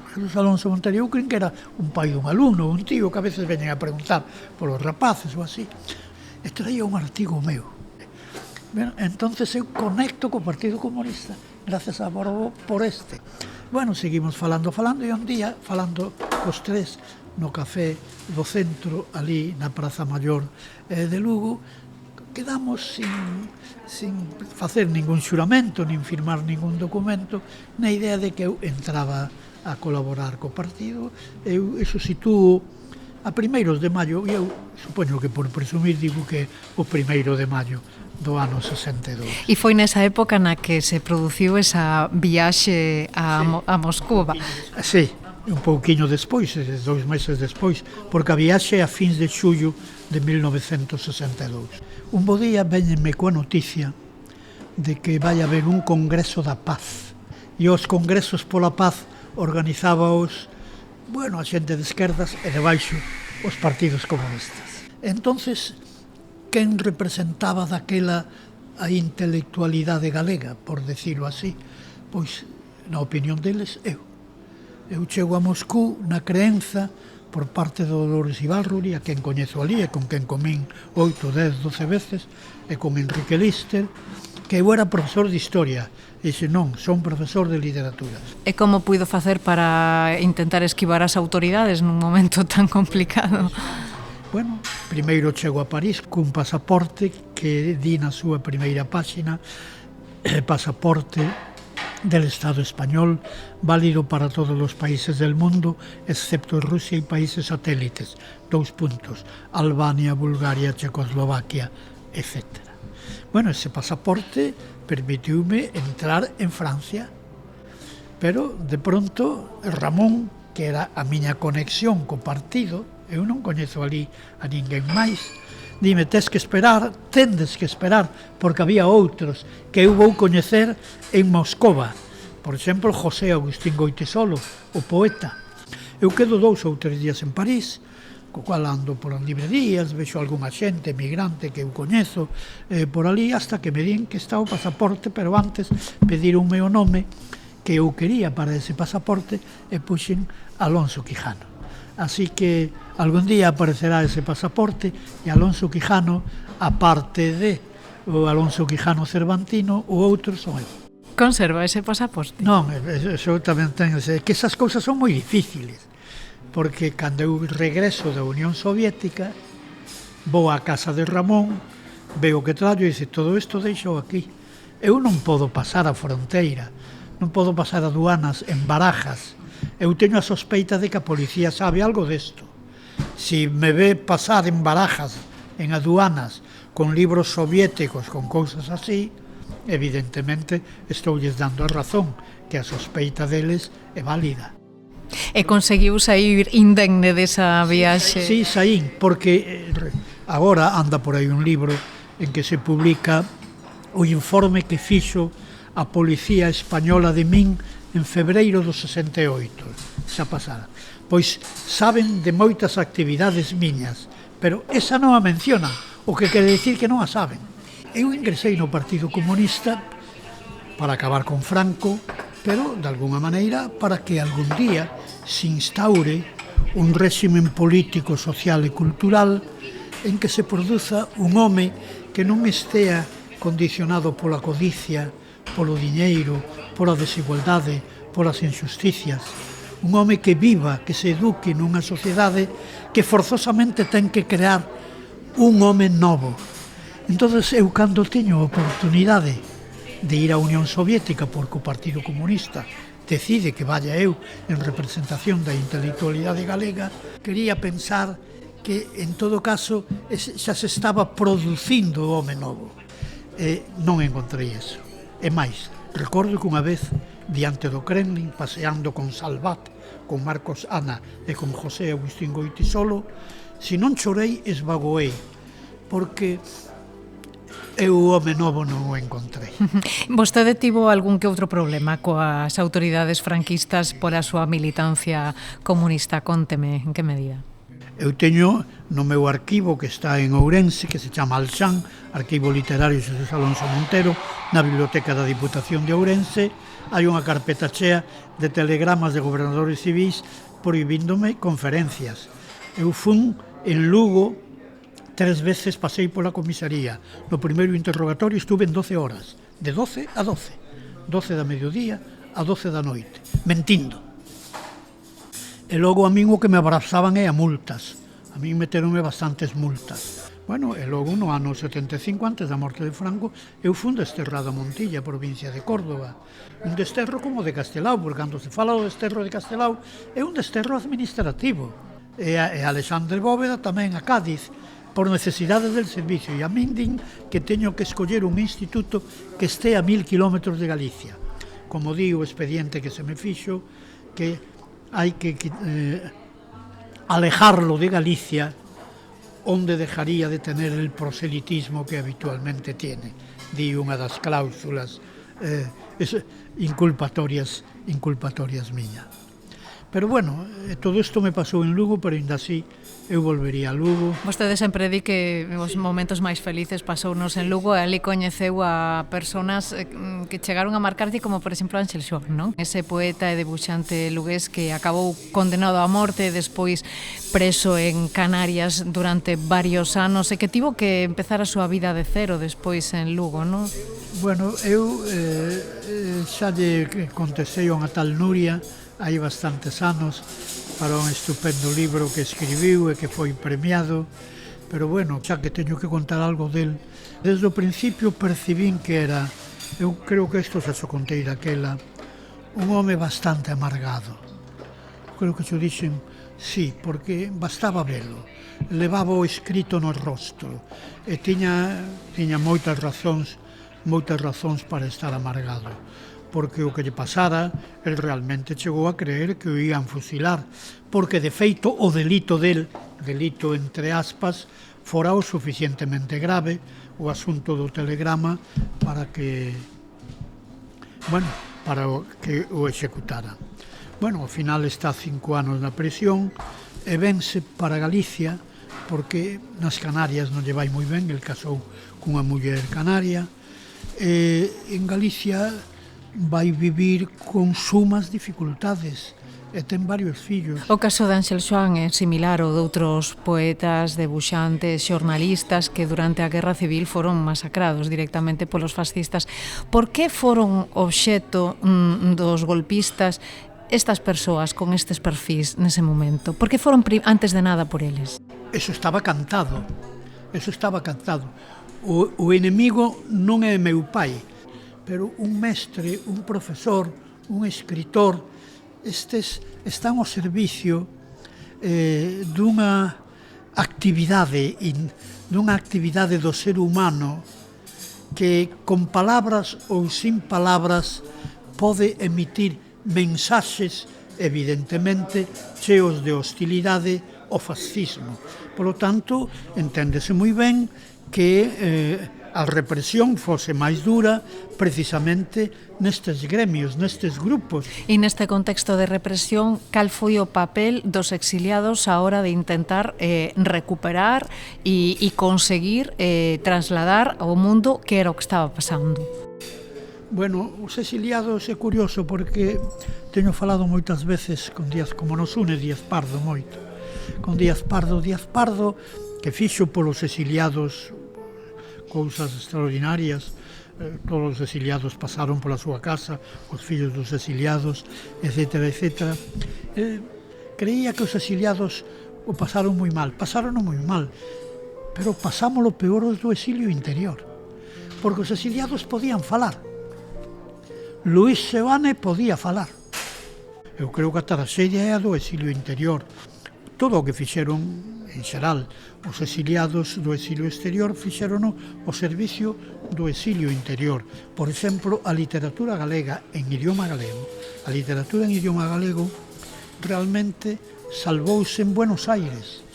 Jesús Alonso Monteiro, eu creo que era un pai dun alumno, un tío que a veces veñen a preguntar polos rapaces ou así, e traía un artigo meu. Entonces eu conecto co Partido Comunista, gracias a Borobó, por este. Bueno, seguimos falando, e un día, falando cos 3, no café do centro, ali na Praza Maior de Lugo, quedamos sin facer ningún xuramento, nin firmar ningún documento, na idea de que eu entraba a colaborar co partido. Eu eso sitúo a 1 de maio, e eu supoño que por presumir digo que o 1 de maio do ano 62. E foi nesa época na que se produciu esa viaxe a Moscou. Sí, un pouquiño despois, 2 meses despois, porque a viaxe a fins de xullo de 1962. Un bo día véñenme coa noticia de que vai haber un congreso da paz, e os congresos pola paz organizábaos, bueno, a xente de esquerdas e debaixo os partidos comunistas. Entonces, quen representaba daquela a intelectualidade galega, por decirlo así? Pois, na opinión deles, eu. Eu chego a Moscou na creenza, por parte do Dolores Ibarruri, a quen coñezo ali e con quen comín 8, 10, 12 veces, e con Enrique Lister, que eu era profesor de historia. E dixe, non, son profesor de literatura. E como puido facer para intentar esquivar as autoridades nun momento tan complicado? Bueno, primeiro chego a París cun pasaporte que di na súa primeira páxina, pasaporte del Estado español, válido para todos os países del mundo, excepto Rusia e países satélites. 2 puntos, Albania, Bulgaria, Checoslovaquia, etc. Bueno, ese pasaporte permitiume entrar en Francia, pero de pronto Ramón que era a miña conexión co partido, eu non coñezo ali a ninguén máis, dime, tendes que esperar, porque había outros que eu vou coñecer en Moscova. Por exemplo, José Agustín Goytisolo, o poeta. Eu quedo 2 ou 3 días en París, co cual ando por as librerías, vexo algunha xente emigrante que eu coñezo por ali, hasta que me din que está o pasaporte, pero antes pedironme o nome que eu quería para ese pasaporte e puxen Alonso Quijano. Así que algún día aparecerá ese pasaporte e Alonso Quijano, aparte de o Alonso Quijano Cervantino, o outro son eu. Conserva ese pasaporte? Non, eso tamén ten, que esas cousas son moi difíciles, porque cando eu regreso da Unión Soviética, vou á casa de Ramón, veo que traio e dice, todo isto deixo aquí. Eu non podo pasar a fronteira, non podo pasar aduanas en Barajas. Eu teño a sospeita de que a policía sabe algo desto. Si me ve pasar en Barajas, en aduanas, con libros soviéticos, con cousas así, evidentemente estoulles dando a razón, que a sospeita deles é válida. E conseguiu sair indemne desa viaxe? Sí, saín, porque agora anda por aí un libro en que se publica o informe que fixo a Policía Española de min en febreiro do 68, xa pasada. Pois saben de moitas actividades miñas, pero esa non a menciona, o que quere dicir que non a saben. Eu ingresei no Partido Comunista para acabar con Franco, pero, de alguna maneira, para que algún día se instaure un réximen político, social e cultural en que se produza un home que non estea condicionado pola codicia, polo diñeiro, pola desigualdade, polas injusticias. Un home que viva, que se eduque nunha sociedade que forzosamente ten que crear un home novo. Entón, eu cando teño a oportunidade de ir á Unión Soviética porque o Partido Comunista decide que vaya eu en representación da intelectualidade galega, quería pensar que, en todo caso, xa se estaba producindo o home novo. Non encontrei eso. E máis, recordo que unha vez, diante do Kremlin, paseando con Salvat, con Marcos Ana e con José Agustín Goytisolo, se non chorei, esvagoei, porque eu o home novo non o encontrei. Vostede tivo algún que outro problema coas autoridades franquistas pola súa militancia comunista? Conteme, en que medida? Eu teño no meu arquivo que está en Ourense, que se chama Alxán, Arquivo Literario Xosé Alonso Montero, na Biblioteca da Diputación de Ourense, hai unha carpeta chea de telegramas de gobernadores civis prohibíndome conferencias. Eu fun en Lugo 3 veces, pasei pola comisaría. No primeiro interrogatorio estuve en 12 horas, de 12 a 12, 12 da mediodía a 12 da noite, mentindo. E logo a min o que me abrazaban é a multas. A min meteronme bastantes multas. Bueno, e logo no ano 75, antes da morte de Franco, eu fun desterrado a Montilla, provincia de Córdoba. Un desterro como de Castelao, porque cando se fala do desterro de Castelao, é un desterro administrativo. E Alexandre Bóveda tamén a Cádiz, por necesidades del servicio, e a min din que teño que escoller un instituto que este a 1000 kilómetros de Galicia. Como di o expediente que se me fixo, que hai que alejarlo de Galicia, onde dejaría de tener el proselitismo que habitualmente tiene. Di unha das cláusulas inculpatorias miña. Pero bueno, todo isto me pasou en Lugo, pero ainda así eu volvería a Lugo. Vostede sempre di que os momentos máis felices pasounos en Lugo e ali coñeceu a personas que chegaron a marcarlle, como por exemplo Ángel Xor, non? Ese poeta e debuxante lugués que acabou condenado a morte e despois preso en Canarias durante varios anos e que tivo que empezar a súa vida de cero despois en Lugo, non? Bueno, eu xa lle contestei a unha tal Nuria hai bastantes anos para un estupendo libro que escribiu e que foi premiado, pero bueno, xa que teño que contar algo del, desde o principio percibín que era, eu creo que isto xa xo contei daquela, un home bastante amargado. Creo que xo dixen, sí, porque bastaba velo, levaba o escrito no rostro e tiña moitas razóns para estar amargado. porque o que lle pasara, el realmente chegou a creer que o ian fusilar, porque de feito o delito del, delito entre aspas, fora o suficientemente grave, o asunto do telegrama, para que, bueno, para que o executara. Bueno, ao final está 5 anos na prisión e vense para Galicia, porque nas Canarias non lle vai moi ben, el casou cunha muller canaria, e en Galicia vai vivir con sumas dificultades e ten varios fillos. O caso de Ángel Xoán é similar ao de outros poetas, debuxantes, xornalistas que durante a Guerra Civil foron masacrados directamente polos fascistas. Por que foron obxecto dos golpistas estas persoas con estes perfis nese momento? Por que foron antes de nada por eles? Eso estaba cantado. O enemigo non é meu pai, pero un mestre, un profesor, un escritor, estes están ao servicio dunha actividade do ser humano que con palabras ou sin palabras pode emitir mensaxes evidentemente cheos de hostilidade ao fascismo. Por lo tanto, enténdese moi ben que a represión fose máis dura precisamente nestes gremios, nestes grupos. E neste contexto de represión, cal foi o papel dos exiliados a hora de intentar recuperar e conseguir trasladar ao mundo que era o que estaba pasando? Bueno, os exiliados é curioso porque teño falado moitas veces con Díaz, como nos une Díaz Pardo moito, con Díaz Pardo que fixo polos exiliados cousas extraordinarias. Todos os exiliados pasaron pola súa casa, os fillos dos exiliados, etc. Creía que os exiliados o pasaron moi mal, pero pasamos o peor os do exilio interior, porque os exiliados podían falar. Luís Seoane podía falar. Eu creo que a traxedia é a do exilio interior. Todo o que fixeron, en xeral, os exiliados do exilio exterior fixeron o servicio do exilio interior. Por exemplo, a literatura galega en idioma galego. A literatura en idioma galego realmente salvouse en Buenos Aires,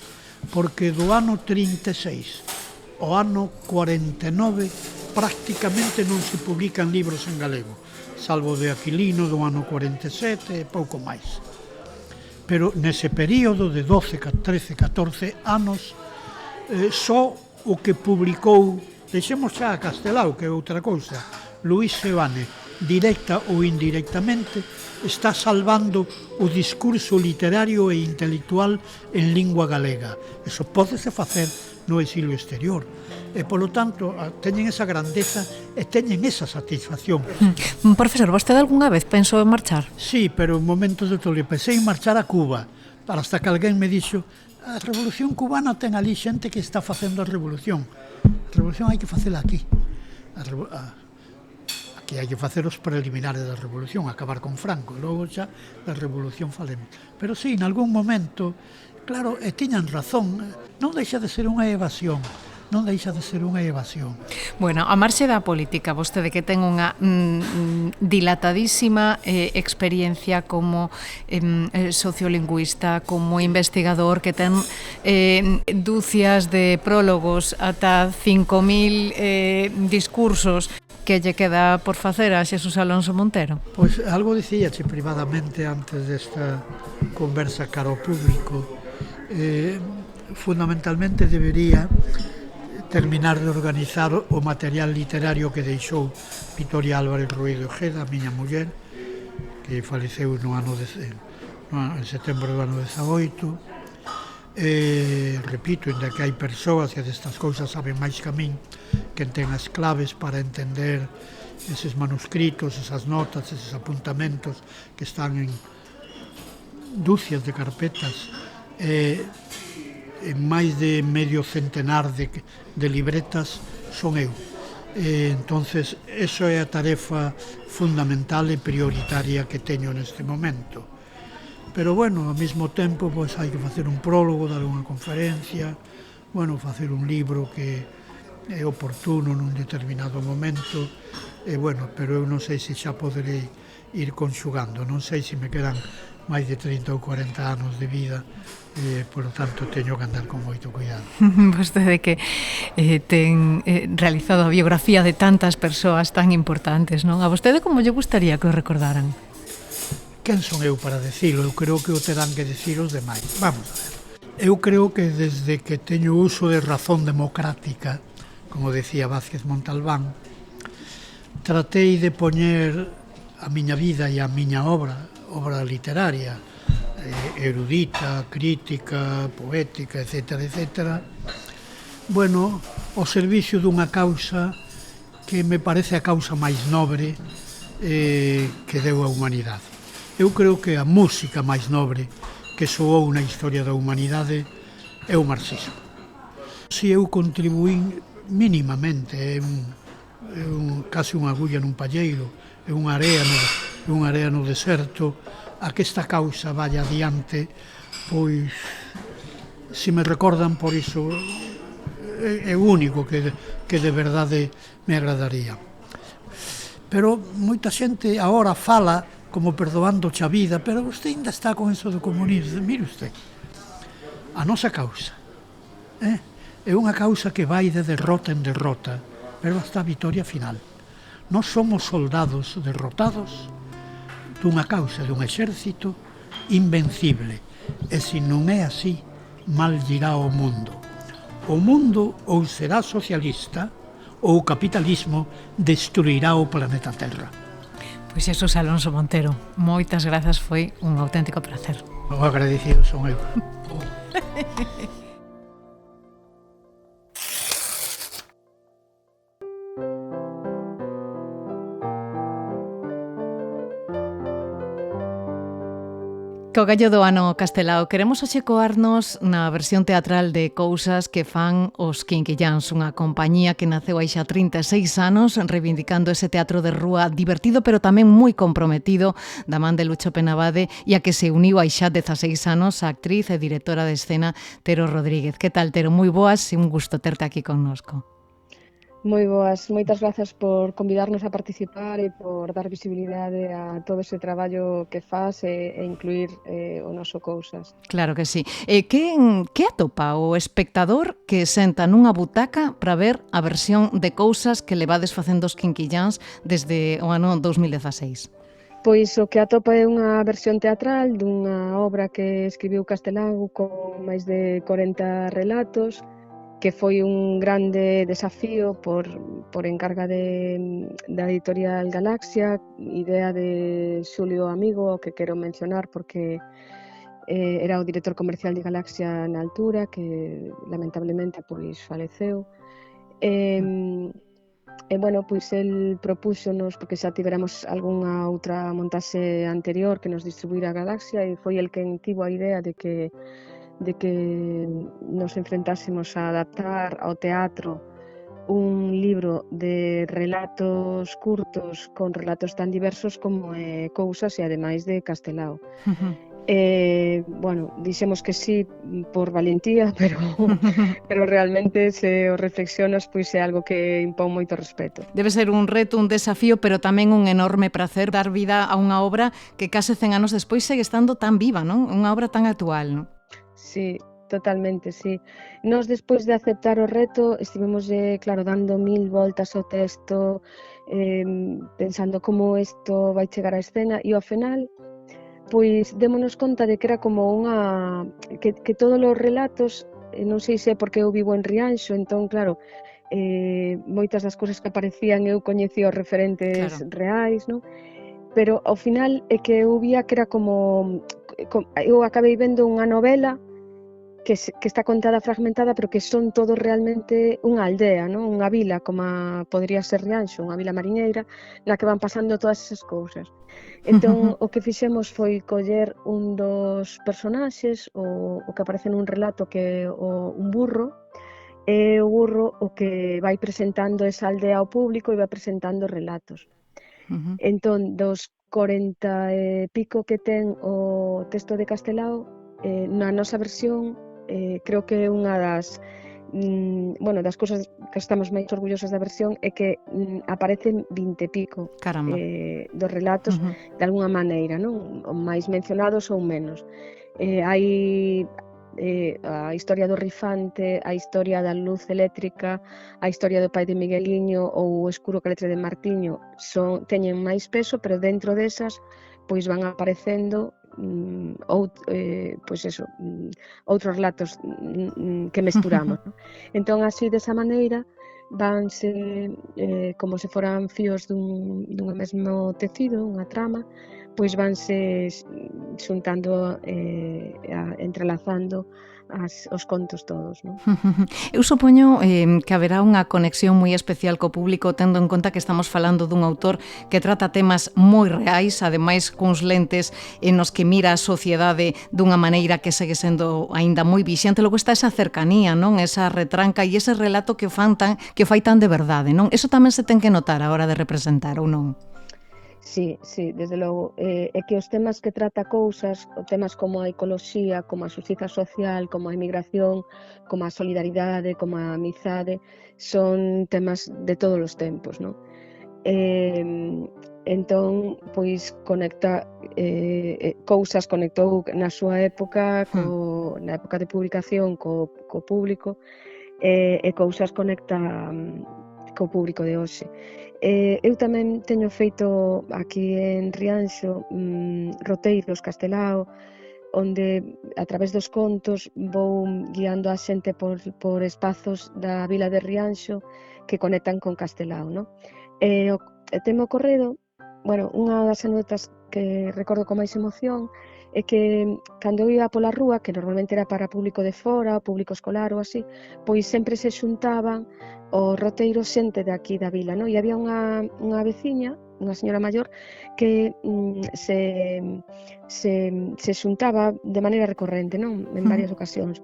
porque do ano 36 ao ano 49 prácticamente non se publican libros en galego, salvo de Aquilino do ano 47 e pouco máis. Pero nese período de 12, 13, 14 anos, só o que publicou, deixemos xa a Castelao, que é outra cousa, Luís Seoane, directa ou indirectamente, está salvando o discurso literario e intelectual en lingua galega. Eso pódese facer no exilio exterior. E, polo tanto, teñen esa grandeza e teñen esa satisfacción. Profesor, vostede algunha vez pensou en marchar? Sí, pero en momentos de todo, pensei en marchar a Cuba, hasta que alguén me dixo, a revolución cubana ten ali xente que está facendo a revolución. A revolución hai que facela aquí. Aquí hai que facer os preliminares da revolución, acabar con Franco, logo xa da revolución falemos. Pero sí, en algún momento, claro, e tiñan razón, non deixa de ser unha evasión. Bueno, a marxe da política, vostede que ten unha dilatadísima experiencia como sociolingüista, como investigador, que ten dúcias de prólogos ata 5.000 discursos, que lle queda por facer a Xesús Alonso Montero? Pois algo dicíache privadamente antes desta conversa cara ao público. Fundamentalmente debería terminar de organizar o material literario que deixou Vitoria Álvarez Ruido Ojeda, a miña muller, que faleceu en setembro do ano 18. Repito, ainda que hai persoas que destas cousas saben máis que a min, que ten as claves para entender eses manuscritos, esas notas, eses apuntamentos que están en dúcias de carpetas, en máis de medio centenar de libretas son eu. Entonces, eso é a tarefa fundamental e prioritaria que teño neste momento. Pero, bueno, ao mesmo tempo, pois, hai que facer un prólogo, dar unha conferencia, bueno, facer un libro que é oportuno nun determinado momento, bueno, pero eu non sei se xa poderei ir conxugando, non sei se me quedan máis de 30 ou 40 anos de vida, por lo tanto teño que andar con moito cuidado. Vostede que ten realizado a biografía de tantas persoas tan importantes, non? A vostede como lle gustaría que o recordaran? Quen son eu para decilo? Eu creo que o terán que decir os demais. Vamos a ver. Eu creo que desde que teño uso de razón democrática, como decía Vázquez Montalbán, tratei de poñer a miña vida e a miña obra literaria, erudita, crítica, poética, etc., bueno, ao servicio dunha causa que me parece a causa máis nobre que deu a humanidade. Eu creo que a música máis nobre que soou na historia da humanidade é o marxismo. Se eu contribuín mínimamente, é case unha agulla nun palleiro, é unha area no deserto, a que esta causa vaya adiante, pois, se me recordan por iso, é o único que de verdade me agradaría. Pero moita xente agora fala como perdoando a vida, pero vostede ainda está con eso do comunismo. Mire usted, a nosa causa é unha causa que vai de derrota en derrota, pero hasta a vitoria final. Nós somos soldados derrotados dunha causa, dun exército invencible, e se non é así, mal irá o mundo. O mundo ou será socialista ou o capitalismo destruirá o planeta Terra. Pois Xesús Alonso Montero, moitas grazas, foi un auténtico placer. O agradecido son eu. Co gallo do ano Castelao, queremos hoxe coarnos na versión teatral de Cousas que fan os Quinquilláns, unha compañía que naceu hai xa 36 anos reivindicando ese teatro de rúa divertido pero tamén moi comprometido da man de Lucho Penabade e a que se uniu hai xa 16 anos a actriz e directora de escena Tero Rodríguez. Que tal, Tero? Moi boas e un gusto terte aquí connosco. Moi boas, moitas grazas por convidarnos a participar e por dar visibilidade a todo ese traballo que faz e incluir o noso Cousas. Claro que sí. Que atopa o espectador que senta nunha butaca para ver a versión de Cousas que levades facendo os Quinquilláns desde o ano 2016? Pois o que atopa é unha versión teatral dunha obra que escribiu Castelao con máis de 40 relatos, que foi un grande desafío por encarga da editorial Galaxia, idea de Xulio Amigo, que quero mencionar porque era o director comercial de Galaxia na altura, que lamentablemente pois faleceu. Bueno, pois el propúxonos, porque xa tiveramos algunha outra montaxe anterior que nos distribuíra a Galaxia, e foi el quen tivo a idea de que nos enfrentásemos a adaptar ao teatro un libro de relatos curtos con relatos tan diversos como Cousas e ademais de Castelao. Bueno, dixemos que sí por valentía, pero realmente se o reflexionas, pois é algo que impón moito respeto. Debe ser un reto, un desafío, pero tamén un enorme prazer dar vida a unha obra que case 100 anos despois segue estando tan viva, non? Unha obra tan actual, non? Sí, totalmente, sí. Nós, despois de aceptar o reto, estivemos, claro, dando 1000 voltas ao texto, pensando como isto vai chegar á escena, e ao final, pois, démonos conta de que era como unha... que todos os relatos, non sei se é porque eu vivo en Rianxo, entón, claro, moitas das cousas que aparecían eu coñecía os referentes reais, non? Pero ao final é que eu vía que era como... Eu acabei vendo unha novela que está contada fragmentada, pero que son todos realmente unha aldea, non? Unha vila, como podría ser Rianxo, unha vila mariñeira, na que van pasando todas esas cousas. Entón, o que fixemos foi coller un dos personaxes, o que aparece nun relato, que é un burro, é o burro o que vai presentando esa aldea ao público e vai presentando relatos. Entón, dos 40 e pico que ten o texto de Castelao, na nosa versión, creo que é unha bueno, das cousas que estamos máis orgullosos da versión é que aparecen 20 e pico dos relatos de alguna maneira, non? O máis mencionados ou menos. Hai a historia do Rifante, a historia da luz eléctrica, a historia do pai de Migueliño ou o escuro caletre de Martiño teñen máis peso, pero dentro desas pois van aparecendo outros relatos que mesturamos, ¿no? Entón, así, desa maneira, vanse como se foran fíos dun mesmo tecido, unha trama, pois vanse xuntando, entrelazando os contos todos, non? Eu supoño que haberá unha conexión moi especial co público, tendo en conta que estamos falando dun autor que trata temas moi reais, ademais cuns lentes nos que mira a sociedade dunha maneira que segue sendo aínda moi vixente. Logo está esa cercanía, non? Esa retranca e ese relato que fai tan de verdade, non? Eso tamén se ten que notar a hora de representar, ou non? Sí, desde logo. É que os temas que trata cousas, temas como a ecoloxía, como a xustiza social, como a emigración, como a solidaridade, como a amizade, son temas de todos os tempos, non? Entón, pois, conecta cousas, conectou na súa época, na época de publicación co público, e cousas conecta co público de hoxe. Eu tamén teño feito aquí en Rianxo roteiros castelao, onde a través dos contos vou guiando a xente por espazos da vila de Rianxo que conectan con Castelao, non? Temo ocorrido, bueno, unha das anécdotas que recordo con máis emoción é que cando eu ia pola rúa, que normalmente era para público de fora, público escolar ou así, pois sempre se xuntaban os roteiros xente de aquí da vila, non? E había unha veciña, unha señora maior, que se xuntaba de maneira recorrente, non? En varias ocasións.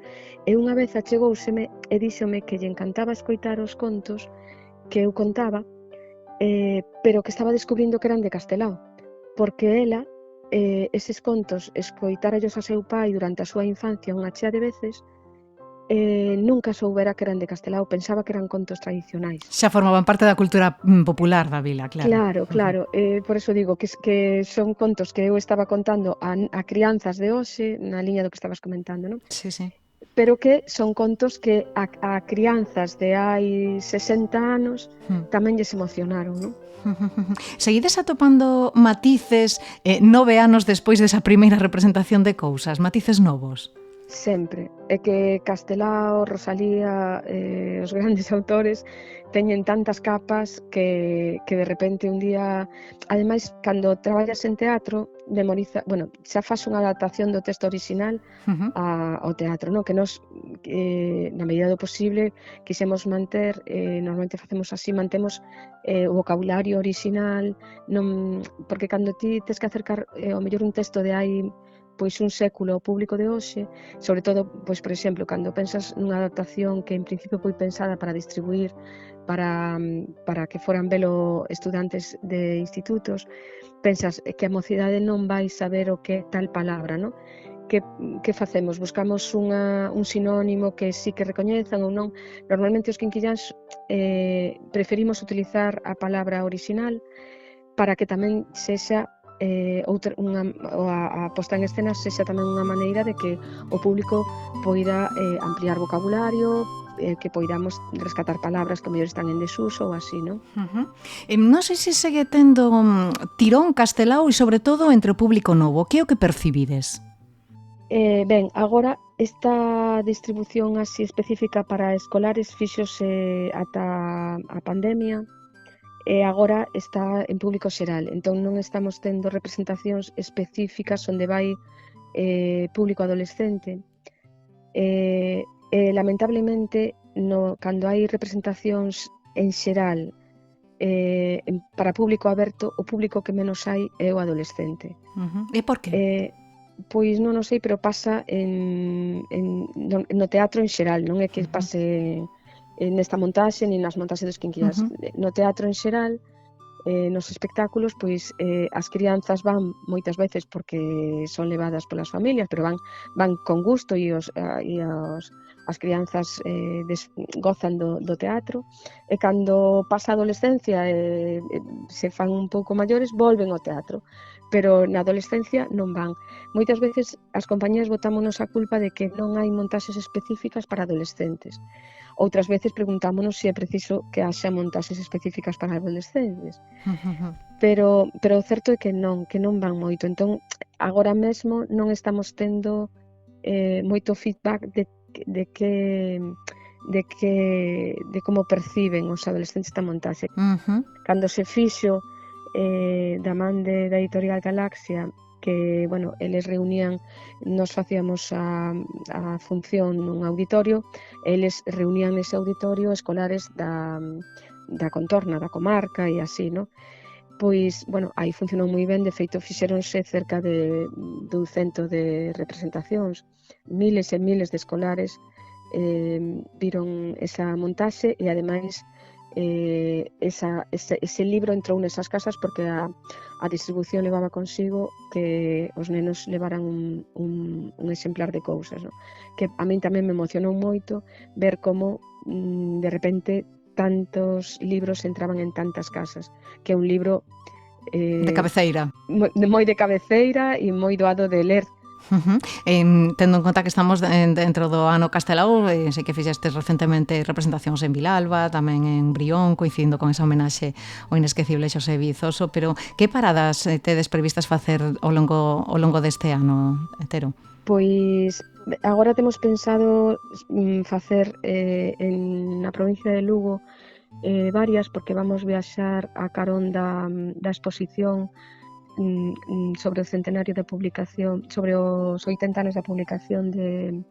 E unha vez achegouseme e díxome que lle encantaba escoitar os contos que eu contaba, pero que estaba descubrindo que eran de Castelao, porque ela, eses contos, escoitárallos a seu pai durante a súa infancia unha chea de veces, nunca soubera que eran de Castelao, pensaba que eran contos tradicionais. Xa formaban parte da cultura popular da vila, claro. Claro, por eso digo que son contos que eu estaba contando a crianzas de hoxe, na liña do que estabas comentando, non? Sí. Pero que son contos que a crianzas de hai 60 anos tamén lles emocionaron, non? Seguides atopando matices 9 anos despois desa primeira representación de cousas, matices novos? Sempre. É que Castelao, Rosalía, os grandes autores teñen tantas capas que de repente un día... Ademais, cando traballas en teatro, memoriza... Bueno, xa faz unha adaptación do texto original ao teatro, non? Que nos, na medida do posible, quixemos manter, normalmente facemos así, mantemos o vocabulario original, non, porque cando ti tes que acercar ao mellor un texto de hai pois un século ao público de hoxe, sobre todo, pois por exemplo, cando pensas nunha adaptación que en principio foi pensada para distribuir para que foran velo estudantes de institutos, pensas que a mocidade non vai saber o que é tal palabra, non? Que facemos? Buscamos un sinónimo que sí que recoñezan ou non? Normalmente os quinquilláns preferimos utilizar a palabra original para que tamén sexa a posta en escena sexa tamén unha maneira de que o público poida ampliar vocabulario, que poidamos rescatar palabras que mellor están en desuso ou así, non? Non sei se segue tendo tirón Castelao e sobre todo entre o público novo. Que é o que percibides? Ben, agora esta distribución así específica para escolares fíxose ata a pandemia, e agora está en público xeral, entón non estamos tendo representacións específicas onde vai público adolescente. Lamentablemente, cando hai representacións en xeral para público aberto, o público que menos hai é o adolescente. E por que? Pois non o sei, pero pasa no teatro en xeral, non é que pase nesta montaxe, nin nas montaxes dos quinquillás. No teatro en xeral, nos espectáculos, pois as crianzas van moitas veces porque son levadas polas familias, pero van con gusto e as crianzas gozan do teatro, e cando pasa a adolescencia se fan un pouco maiores, volven ao teatro, pero na adolescencia non van. Moitas veces as compañías botámonos a culpa de que non hai montaxes específicas para adolescentes. Outras veces preguntámonos se é preciso que haxa montaxes específicas para adolescentes. Pero o certo é que non van moito. Entón, agora mesmo non estamos tendo moito feedback de como perciben os adolescentes esta montaxe. Cando se fixo da man da editorial Galaxia, que, bueno, eles reunían, nos facíamos a función nun auditorio, eles reunían nese auditorio escolares da contorna, da comarca e así, no? Pois, bueno, aí funcionou moi ben, de feito fixeronse cerca de 200 de representacións, miles e miles de escolares viron esa montaxe e ademais ese libro entrou nesas casas porque a distribución levaba consigo que os nenos levaran un exemplar de cousas, no? Que a min tamén me emocionou moito ver como de repente tantos libros entraban en tantas casas, que é un libro de cabeceira, moi de cabeceira e moi doado de ler. Tendo en conta que estamos dentro do ano castelao, sei que fixestes recentemente representacións en Vilalba, tamén en Brión, coincidindo con esa homenaxe ao inesquecible Xosé Vizoso, pero que paradas tedes previstas facer ao longo deste ano, Tero? Pois agora temos pensado facer na provincia de Lugo varias, porque vamos viaxar a carón da exposición sobre o centenario da publicación, sobre os 80 anos da publicación de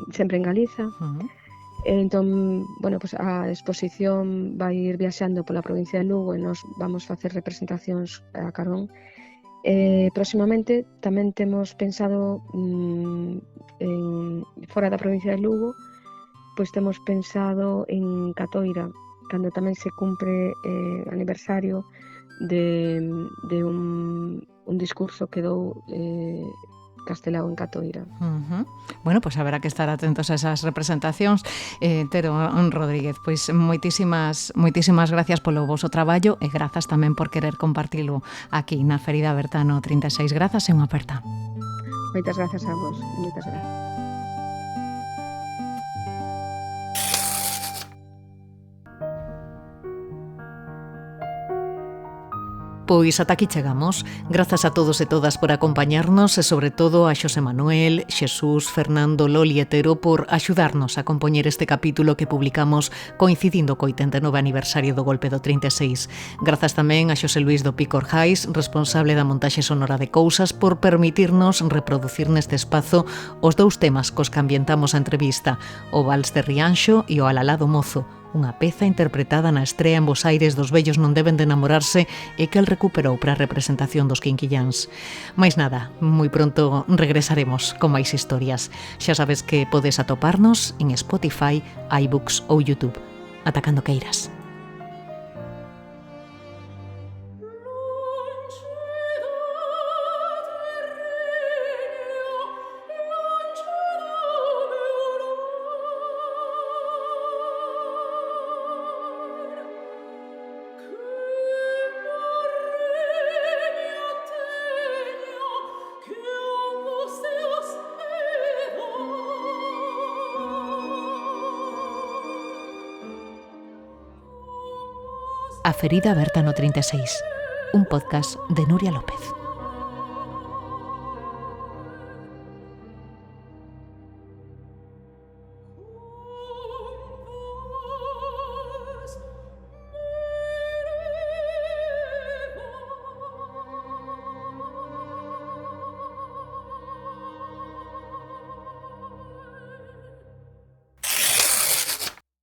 Sempre en Galiza. Entón, bueno, pues a exposición vai ir viaxando pola provincia de Lugo e nos vamos facer representacións a carón. Próximamente tamén temos pensado fora da provincia de Lugo, pois temos pensado en Catoira, cando tamén se cumpre aniversario de un discurso que dou Castelao en Catoira. Bueno, pois haberá que estar atentos a esas representacións. Tero Rodríguez, pois moitísimas gracias polo voso traballo e grazas tamén por querer compartilo aquí na Ferida Aberta no 36. Grazas e unha aperta. Moitas gracias a vos. Moitas gracias. Pois ata aquí chegamos. Grazas a todos e todas por acompañarnos e sobre todo a Xosé Manuel, Xesús, Fernando, Loli e Tero por axudarnos a compoñer este capítulo que publicamos coincidindo co 89 aniversario do golpe do 36. Grazas tamén a Xosé Luís do Picor Jais, responsable da montaxe sonora de Cousas, por permitirnos reproducir neste espazo os dous temas cos que ambientamos a entrevista, o Vals de Rianxo e o Alalado Mozo, unha peza interpretada na estrea en Bos Aires dos Vellos non deben de enamorarse e que el recuperou para a representación dos Quinquilláns. Mais nada, moi pronto regresaremos con máis historias. Xa sabes que podes atoparnos en Spotify, iBooks ou YouTube. Ata cando queiras. A Ferida Aberta no 36, un podcast de Nuria López.